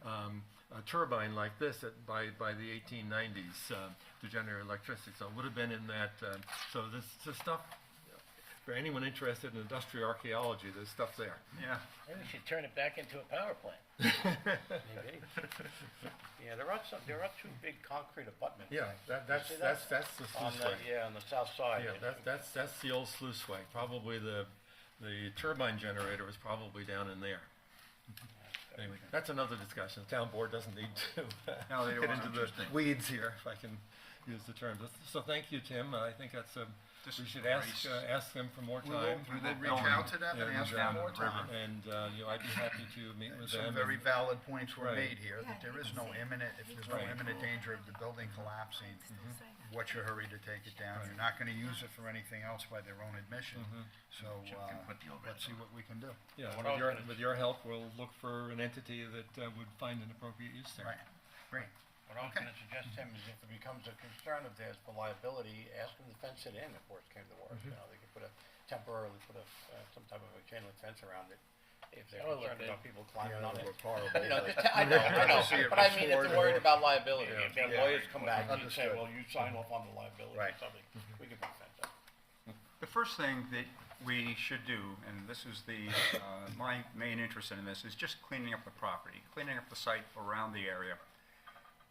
a turbine like this by the 1890s to generate electricity. So it would have been in that. So this stuff, for anyone interested in industrial archaeology, there's stuff there. Yeah. Maybe we should turn it back into a power plant. Maybe. Yeah, there are 2 big concrete abutments. Yeah, that's the sluiceway. On the south side. Yeah, that's the old sluiceway. Probably the turbine generator was probably down in there. Anyway, that's another discussion. The town board doesn't need to No, they get don't. into the weeds here, if I can use the term. So thank you, Tim. I think that's we should ask them for more time. We will reach out to them and ask for more time. And I'd be happy to meet with them. Some very valid points were Right. made here, that there is no imminent, if there's no imminent danger of the building collapsing, what's your hurry to take it down? You're not gonna use it for anything else by their own admission. So, let's see what we can do. Yeah, with your help, we'll look for an entity that would find an appropriate use there. Right, great. What I was going to suggest, Tim, is if it becomes a concern of theirs for liability, ask them to fence it in if worse came to worse. You know, they could temporarily put some type of a chain link fence around it if they're concerned about people climbing on it. You know, I know, but I mean, if they're worried about liability, if their lawyers come back and say, well, you sign off on the liability or something, we could put a fence up. The first thing that we should do, and this is my main interest in this, is just cleaning up the property, cleaning up the site around the area.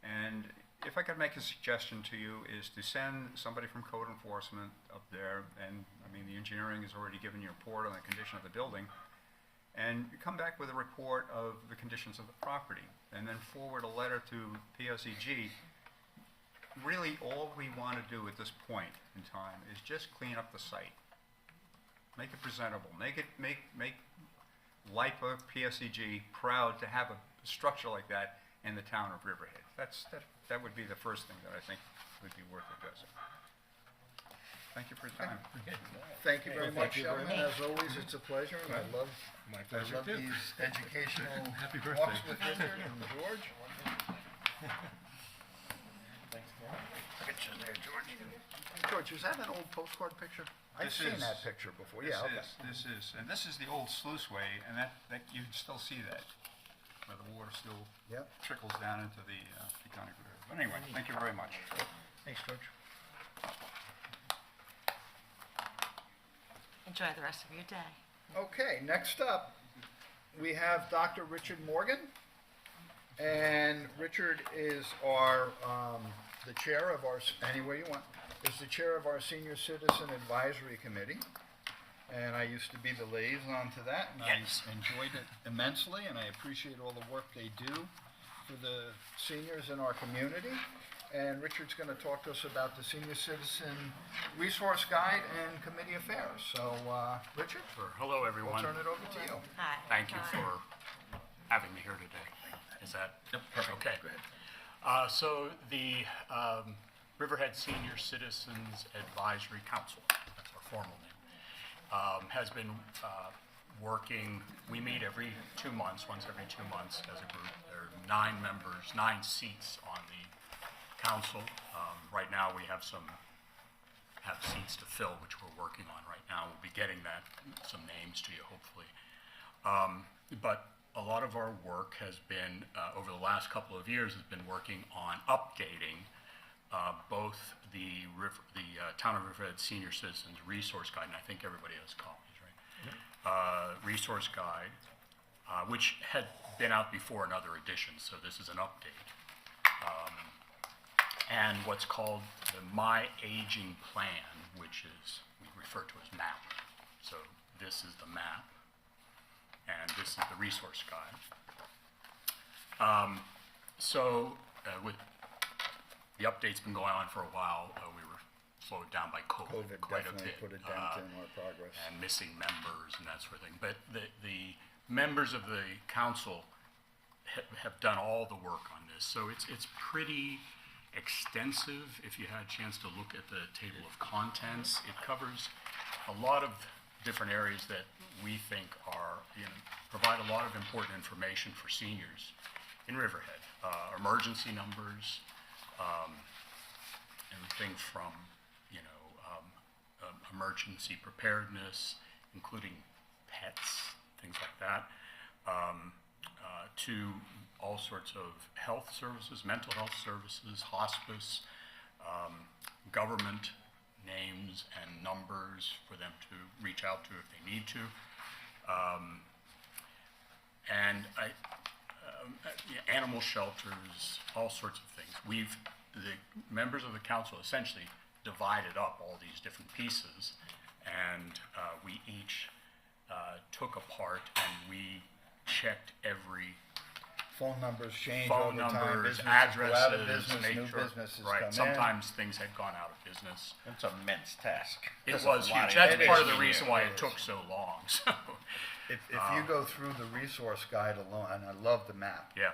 And if I could make a suggestion to you, is to send somebody from code enforcement up there, and I mean, the engineering has already given you a report on the condition of the building, and come back with a report of the conditions of the property, and then forward a letter to PSEG. Really, all we want to do at this point in time is just clean up the site. Make it presentable. Make LIPA, PSEG proud to have a structure like that in the town of Riverhead. That would be the first thing that I think would be worth addressing. Thank you for your time. Thank you very much, you very gentlemen. As always, it's a pleasure, and I love these educational Happy birthday. walks with Richard and George. Pictures there, George. George, is that an old postcard picture? I've seen that picture before, yeah, okay. This is the old sluiceway, and that you can still see that, where the water still trickles down into the Peconic River. But anyway, thank you very much. Thanks, George. Enjoy the rest of your day. Okay, next up, we have Dr. Richard Morgan. And Richard is the chair of our, anywhere you want, is the chair of our Senior Citizen Advisory Committee. And I used to be the liaison to that, and I enjoyed it immensely, and I appreciate all the work they do for the seniors in our community. And Richard's going to talk to us about the Senior Citizen Resource Guide and Committee Affairs. So, Richard? Hello, everyone. We'll turn it over to you. Hi. Thank you for having me here today. Is that? Yep. Okay. So the Riverhead Senior Citizens Advisory Council, that's our formal name, has been working. We meet every 2 months, once every 2 months as a group. There are 9 members, 9 seats on the council. Right now we have seats to fill, which we're working on right now. We'll be getting some names to you hopefully. But a lot of our work has been, over the last couple of years, has been working on updating both the Town of Riverhead Senior Citizens Resource Guide, and I think everybody has copies, right? Resource Guide, which had been out before in other editions, so this is an update. and what's called the My Aging Plan, which is, we refer to as MAP. So this is the map, and this is the resource guide. With the update's been going on for a while, we were slowed down by COVID quite a bit. Put a dent in our progress. And missing members and that sort of thing. But the members of the council have done all the work on this. So it's pretty extensive. If you had a chance to look at the table of contents, it covers a lot of different areas that we think are, provide a lot of important information for seniors in Riverhead. Emergency numbers, everything from, emergency preparedness, including pets, things like that, to all sorts of health services, mental health services, hospice, government names and numbers for them to reach out to if they need to. Animal shelters, all sorts of things. The members of the council essentially divided up all these different pieces, and we each took apart and we checked every Phone numbers change phone over time. numbers, Businesses go out of addresses, business, make new sure, businesses right, come in. sometimes things had gone out of business. It's an immense task. It That's was a lot huge. of That's part of the information. reason why it took so long, so. If you go through the resource guide alone, and I love the map. Yeah.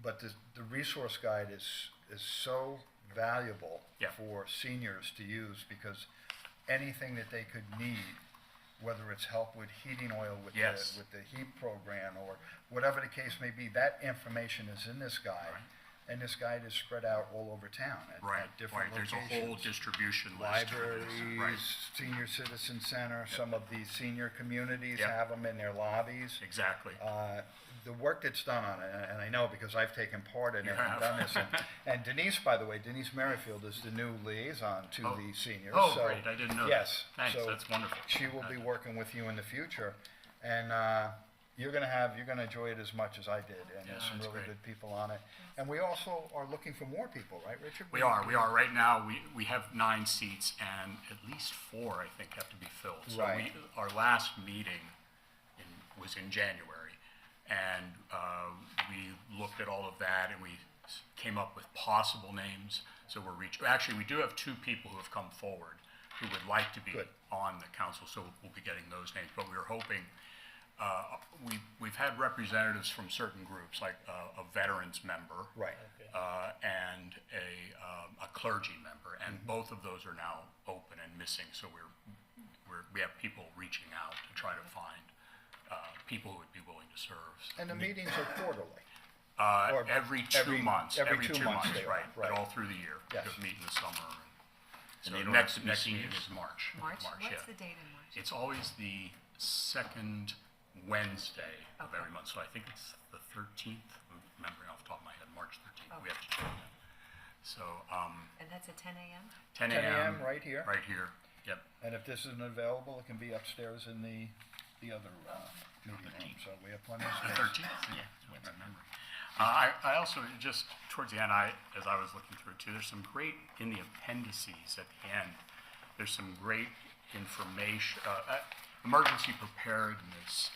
But the resource guide is so valuable Yeah. for seniors to use, because anything that they could need, whether it's help with heating oil with, Yes. with the heat program or whatever the case may be, that information is in this guide. And this guide is spread out all over town at different There's locations. a whole distribution list. for this, Libraries, senior citizen center, some of the senior communities Yep. have them in their lobbies. Exactly. The work that's done on it, and I know because I've taken part in You it and have. done this, and Denise, by the way, Denise Merrifield is the new liaison to the seniors. Oh, so- great, I didn't know that. Yes. Thanks, so that's wonderful. She will be working with you in the future, and you're gonna enjoy it as much as I did, and there's some that's really great. good people on it. And we also are looking for more people, right, Richard? We are. Right now, we have 9 seats, and at least 4, I think, have to be filled. So Right. our last meeting was in January, and we looked at all of that, and we came up with possible names. So actually, we do have 2 people who have come forward who would like to be on the council, so we'll be getting those names. But we were hoping, we've had representatives from certain groups, like a veterans member, Right. and a clergy member, and both of those are now open and missing. So we have people reaching out to try to find people who would be willing to serve. And the meetings are quarterly. Or Every 2 months. every 2 months they are, right, right. but all through the year. Yes. Because meet in the summer. So And they don't next have to be meeting seniors? is March. March? yeah. What's the date in March? It's always the second Wednesday of every month, so I think it's the 13th, remembering off the top of my head, March 13th, we have to check that. So, And that's at 10 a.m.? 10 10 a.m. a.m. right here. Right here, yep. And if this isn't available, it can be upstairs in the other meeting room, so we have plenty of The space. 13th, yeah, that's my memory. I also, just towards the end, as I was looking through it too, there's some great, in the appendices at the end, there's some great information, emergency preparedness,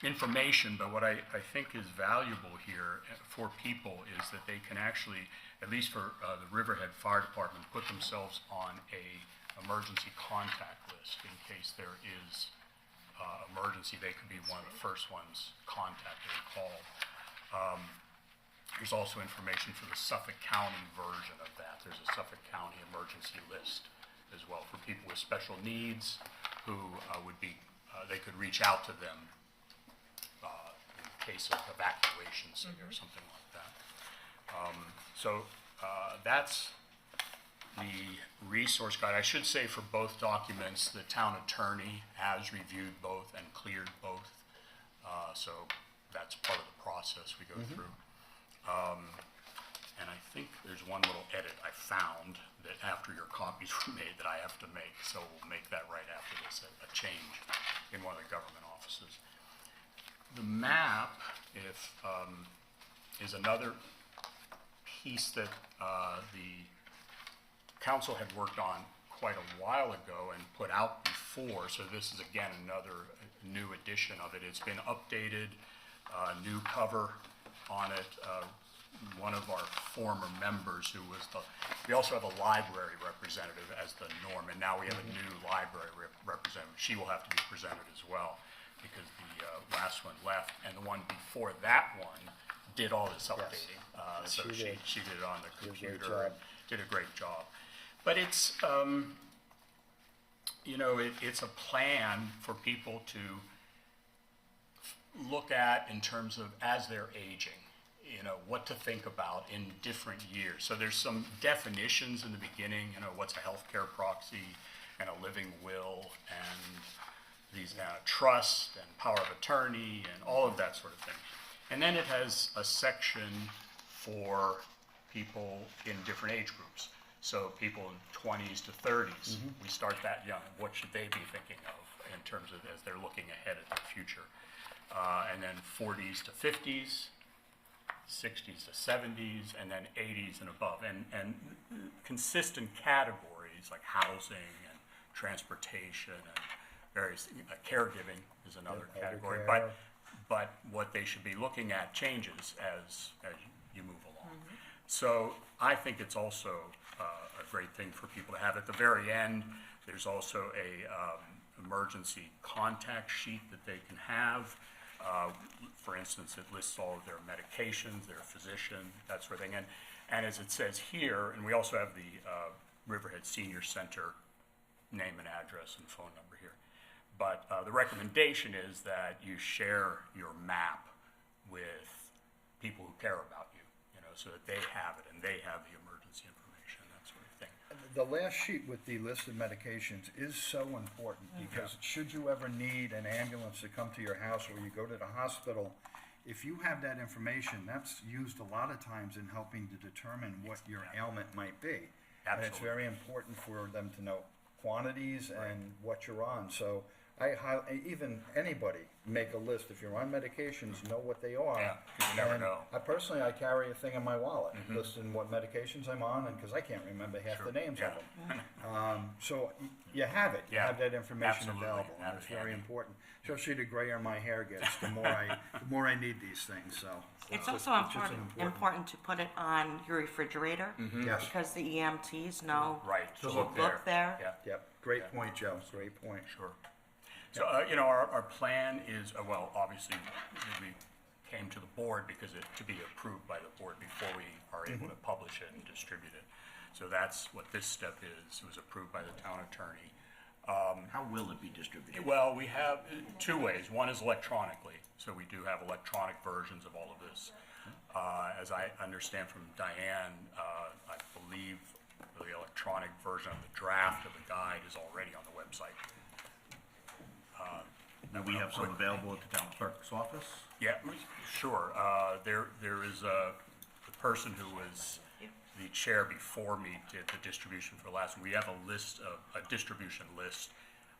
information, but what I think is valuable here for people is that they can actually, at least for the Riverhead Fire Department, put themselves on a emergency contact list in case there is emergency. They could be one of the first ones contacted and called. There's also information for the Suffolk County version of that. There's a Suffolk County emergency list as well for people with special needs who would be, they could reach out to them in case of evacuation, say, or something like that. So that's the resource guide. I should say for both documents, the town attorney has reviewed both and cleared both. So that's part of the process we go through. And I think there's one little edit I found that after your copies were made that I have to make, so we'll make that right after this, a change in one of the government offices. The map, if is another piece that the council had worked on quite a while ago and put out before, so this is again another new edition of it. It's been updated, new cover on it. One of our former members who was we also have a library representative as the norm, and now we have a new library representative. She will have to be presented as well because the last one left, and the one before that one did all this updating. So she did it on the computer, did a great job. But it's, it's a plan for people to look at in terms of as they're aging, what to think about in different years. So there's some definitions in the beginning, what's a healthcare proxy and a living will and these trust and power of attorney and all of that sort of thing. And then it has a section for people in different age groups. So people in 20s to 30s, we start that young. What should they be thinking of in terms of as they're looking ahead at their future? And then 40s to 50s, 60s to 70s, and then 80s and above. And consistent categories like housing and transportation and various, caregiving is another category. But what they should be looking at changes as you move along. So I think it's also a great thing for people to have. At the very end, there's also a emergency contact sheet that they can have. For instance, it lists all of their medications, their physician, that sort of thing. And as it says here, and we also have the Riverhead Senior Center name and address and phone number here. But the recommendation is that you share your map with people who care about you, so that they have it and they have the emergency information, that sort of thing. The last sheet with the list of medications is so important because should you ever need an ambulance to come to your house or you go to the hospital, if you have that information, that's used a lot of times in helping to determine what your ailment might be. And it's very important for them to know quantities and what you're on. So even anybody make a list. If you're on medications, know what they are. Yeah, 'cause you never know. I carry a thing in my wallet listing what medications I'm on, and because I can't remember half the names of them. So you have it. You have that information available. And it's very important. Especially the grayer my hair gets, the more I need these things. So It's also important to put it on your refrigerator. Yes. Because the EMTs know to look there. Yeah. Yep. Great point, Joe. Great point. Sure. So, our plan is, well, obviously, we came to the board because to be approved by the board before we are able to publish it and distribute it. So that's what this step is. It was approved by the town attorney. How will it be distributed? Well, we have two ways. One is electronically. So we do have electronic versions of all of this. As I understand from Diane, I believe the electronic version of the draft of the guide is already on the website. Do we have some available at the town clerk's office? Yeah, sure. There is the person who was the chair before me did the distribution for the last one. We have a distribution list.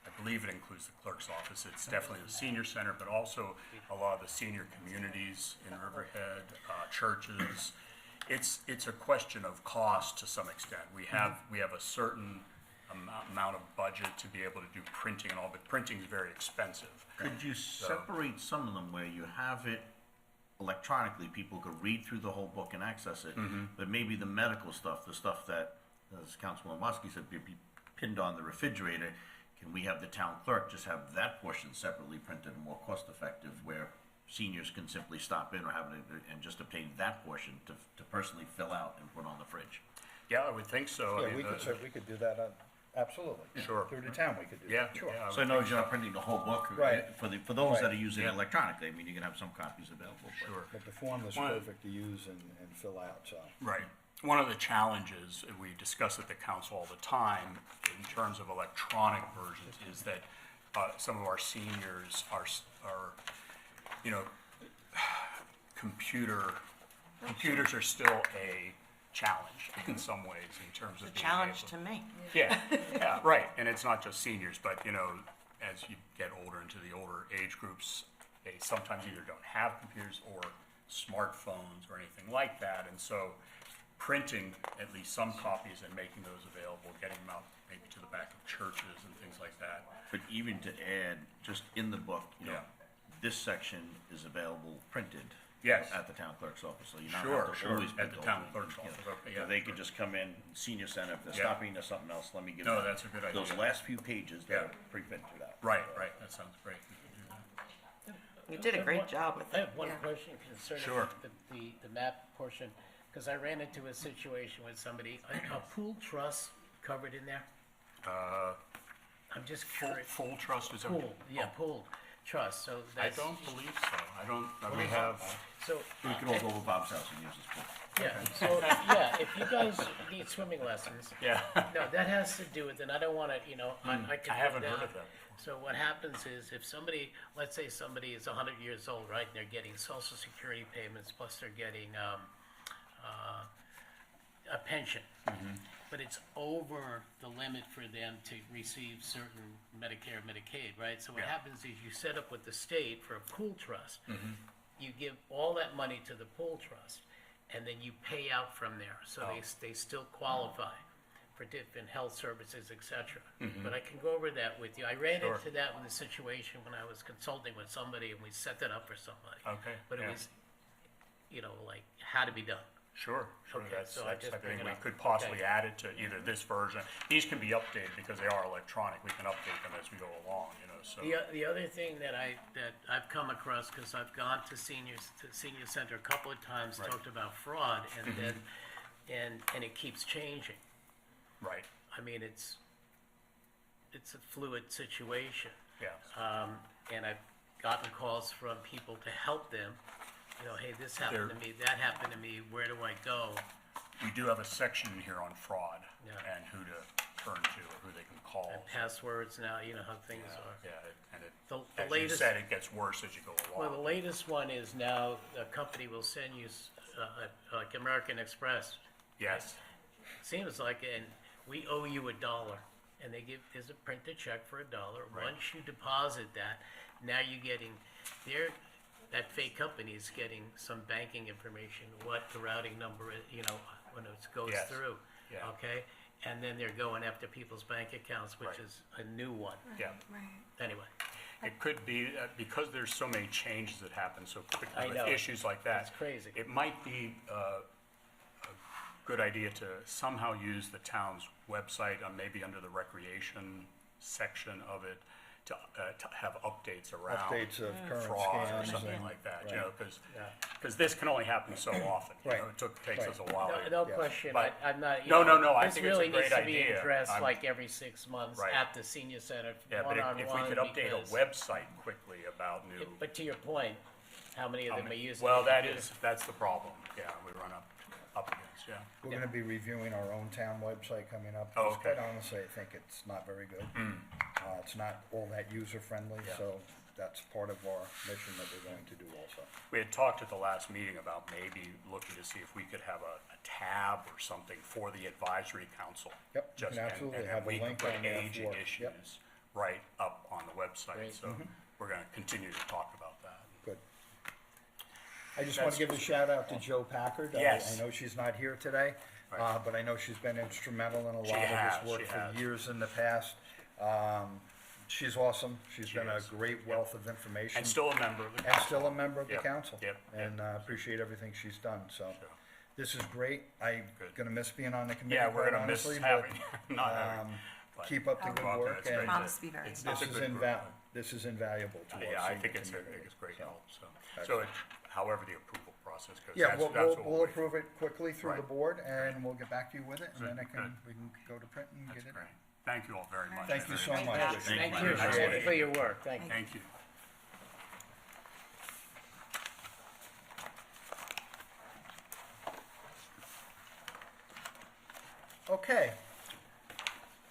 I believe it includes the clerk's office. It's definitely the senior center, but also a lot of the senior communities in Riverhead, churches. It's a question of cost to some extent. We have a certain amount of budget to be able to do printing and all, but printing is very expensive. Could you separate some of them where you have it electronically, people could read through the whole book and access it, but maybe the medical stuff, the stuff that, as Councilman Waskey said, be pinned on the refrigerator, can we have the town clerk just have that portion separately printed and more cost effective where seniors can simply stop in or have it and just obtain that portion to personally fill out and put on the fridge? Yeah, I would think so. Yeah, we could do that. Absolutely. Sure. Through the town, we could do Yeah, that. Sure. yeah. So in other words, you're not printing the whole book. Right. For those that are using it Yeah. electronically, I mean, you can have some copies available. but- Sure. But the form is perfect to use and fill out, so. Right. One of the challenges we discuss at the council all the time in terms of electronic versions is that some of our seniors are computers are still a challenge in some ways in terms of It's a being challenge able- to me. Yeah, right. And it's not just seniors, but as you get older into the older age groups, they sometimes either don't have computers or smartphones or anything like that. And so printing at least some copies and making those available, getting them out maybe to the back of churches and things like that. But even to add, just in the book, you know, Yeah. this section is available printed. Yes. At the town clerk's office, so you don't Sure, have to sure, always be at the told, town you clerk's know, office, okay, so yeah. they could just come in, senior center, if they're Yeah. stopping, there's something else, let me give No, them. that's a good Those idea. last few pages that Yeah. are pre-printed out. Right, that sounds great. We can do that. You did a great job with I it. have one Yeah. question concerning Sure. the map portion, because I ran into a situation with somebody, a pool truss covered in there? I'm just curious. Full trust is. Pool, yeah, pool truss, so I that's. don't believe so. I don't, we have, So. We could all go over Bob's house and use this book. Yeah, so, yeah, if you guys need swimming lessons. Yeah. No, that has to do with, and I don't wanna, I could. I haven't put heard down- of that. So what happens is if somebody, let's say somebody is 100 years old, right, and they're getting social security payments, plus they're getting, a pension. But it's over the limit for them to receive certain Medicare, Medicaid, right? So what Yeah. happens is you set up with the state for a pool trust. You give all that money to the pool trust, and then you pay out from there. So they still qualify for different health services, et cetera. But I can go over that with you. I ran Sure. into that with a situation when I was consulting with somebody, and we set that up for somebody. Okay, But it yeah. was, like, had to be done. Sure, Okay, that's, so I just I bring think it we up. could possibly Okay. add it to either this version. These can be updated because they are electronic. We can update them as we go along, so. The other thing that I've come across, because I've gone to senior center a couple of times, Right. talked about fraud, and then, and it keeps changing. Right, I mean, it's a fluid situation. yeah. And I've gotten calls from people to help them, hey, this happened to me, that happened to me, where do I go? We do have a section here on fraud Yeah. and who to turn to or who they can call. And passwords now, you know how things are. Yeah, and The as you latest- said, it gets worse as you go Well, the along. latest one is now, the company will send you, like American Express. Yes, Seems like, and we owe you $1, and there's a printed check for $1. Right. Once you deposit that, now you're getting, that fake company is getting some banking information, what the routing number is, when it goes Yes. through. Yeah. Okay? And then they're going after people's bank accounts, which Right. is a new one. yeah. Anyway, It could be, because there's so many changes that happen so I quickly with know. issues like that. It's crazy. It might be a good idea to somehow use the town's website, maybe under the recreation section of it, to have updates around. Updates of current fraud or scams something and- like that, right. because this can only happen so often. Right. It takes us a while. no Yeah. question, But- I'm not, No, I this think it's a really needs great to be idea. addressed I'm- like every 6 months Right. at the senior center, Yeah, but one-on-one. if we could update a because- website quickly about new. But to your point, how many of them are using? Well, the that's computer? the problem, yeah, we run up against, yeah. We're gonna be reviewing our own town website coming up. Oh, because okay. Quite honestly, I think it's not very good. It's not all that user-friendly, Yeah. so that's part of our mission that we're going to do also. We had talked at the last meeting about maybe looking to see if we could have a tab or something for the advisory council. Yep, you Just- can and- absolutely and have a we can link put on there aging for, yep, issues right up on the website, Great. so we're gonna continue to talk about that. good. I just wanna That's- give a shout out to Joe Packard. Yes. I know she's not here today, Right. but I know she's been instrumental in a She lot of has, this work she for has. years in the past. She's awesome. She's She been a is. great wealth of information. And still a member of the And council. still a member of the Yep, council. yep, And appreciate everything she's done, so. Sure. This is great. I'm Good. gonna miss being on the committee, Yeah, we're quite gonna miss honestly, having, but, not having. but- keep up the good Well, work it's great and to- Promise to be very it's this a is good group. this is invaluable to our Yeah, I senior think it's community. great So, help, so excellent. however the approval process goes. Yeah, that's we'll, what we'll wait approve it quickly through the Right. board and we'll get back to you with it and Good, then good. we can go to print and That's get it. great. Thank you all very much. Thank you so Very much. job. Thank Nice you meeting for your work, thank you. Thank you. Okay.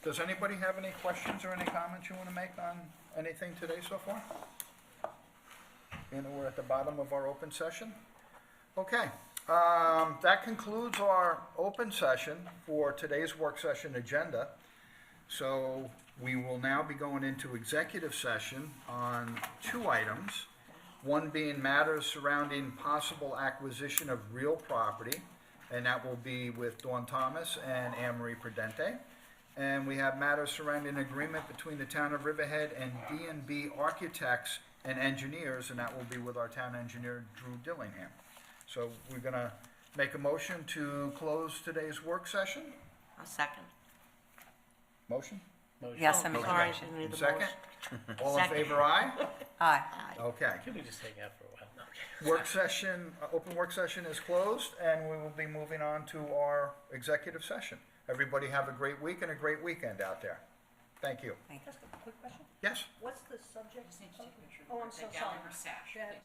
Does anybody have any questions or any comments you want to make on anything today so far? We're at the bottom of our open session. Okay, that concludes our open session for today's work session agenda. So we will now be going into executive session on two items. One being matters surrounding possible acquisition of real property, and that will be with Dawn Thomas and Anne Marie Prudente. And we have matters surrounding agreement between the town of Riverhead and D&B Architects and Engineers, and that will be with our town engineer, Drew Dillingham. So we're gonna make a motion to close today's work session. A second. Motion? Yes, I'm Oh, sorry, I shouldn't need the Second? motion. All in favor, aye? Aye. Okay. Can we just hang out for a while? No. Work session, open work session is closed, and we will be moving on to our executive session. Everybody have a great week and a great weekend out there. Thank you. Thank you. Quick question? Yes? What's the subject? Oh, I'm so sorry.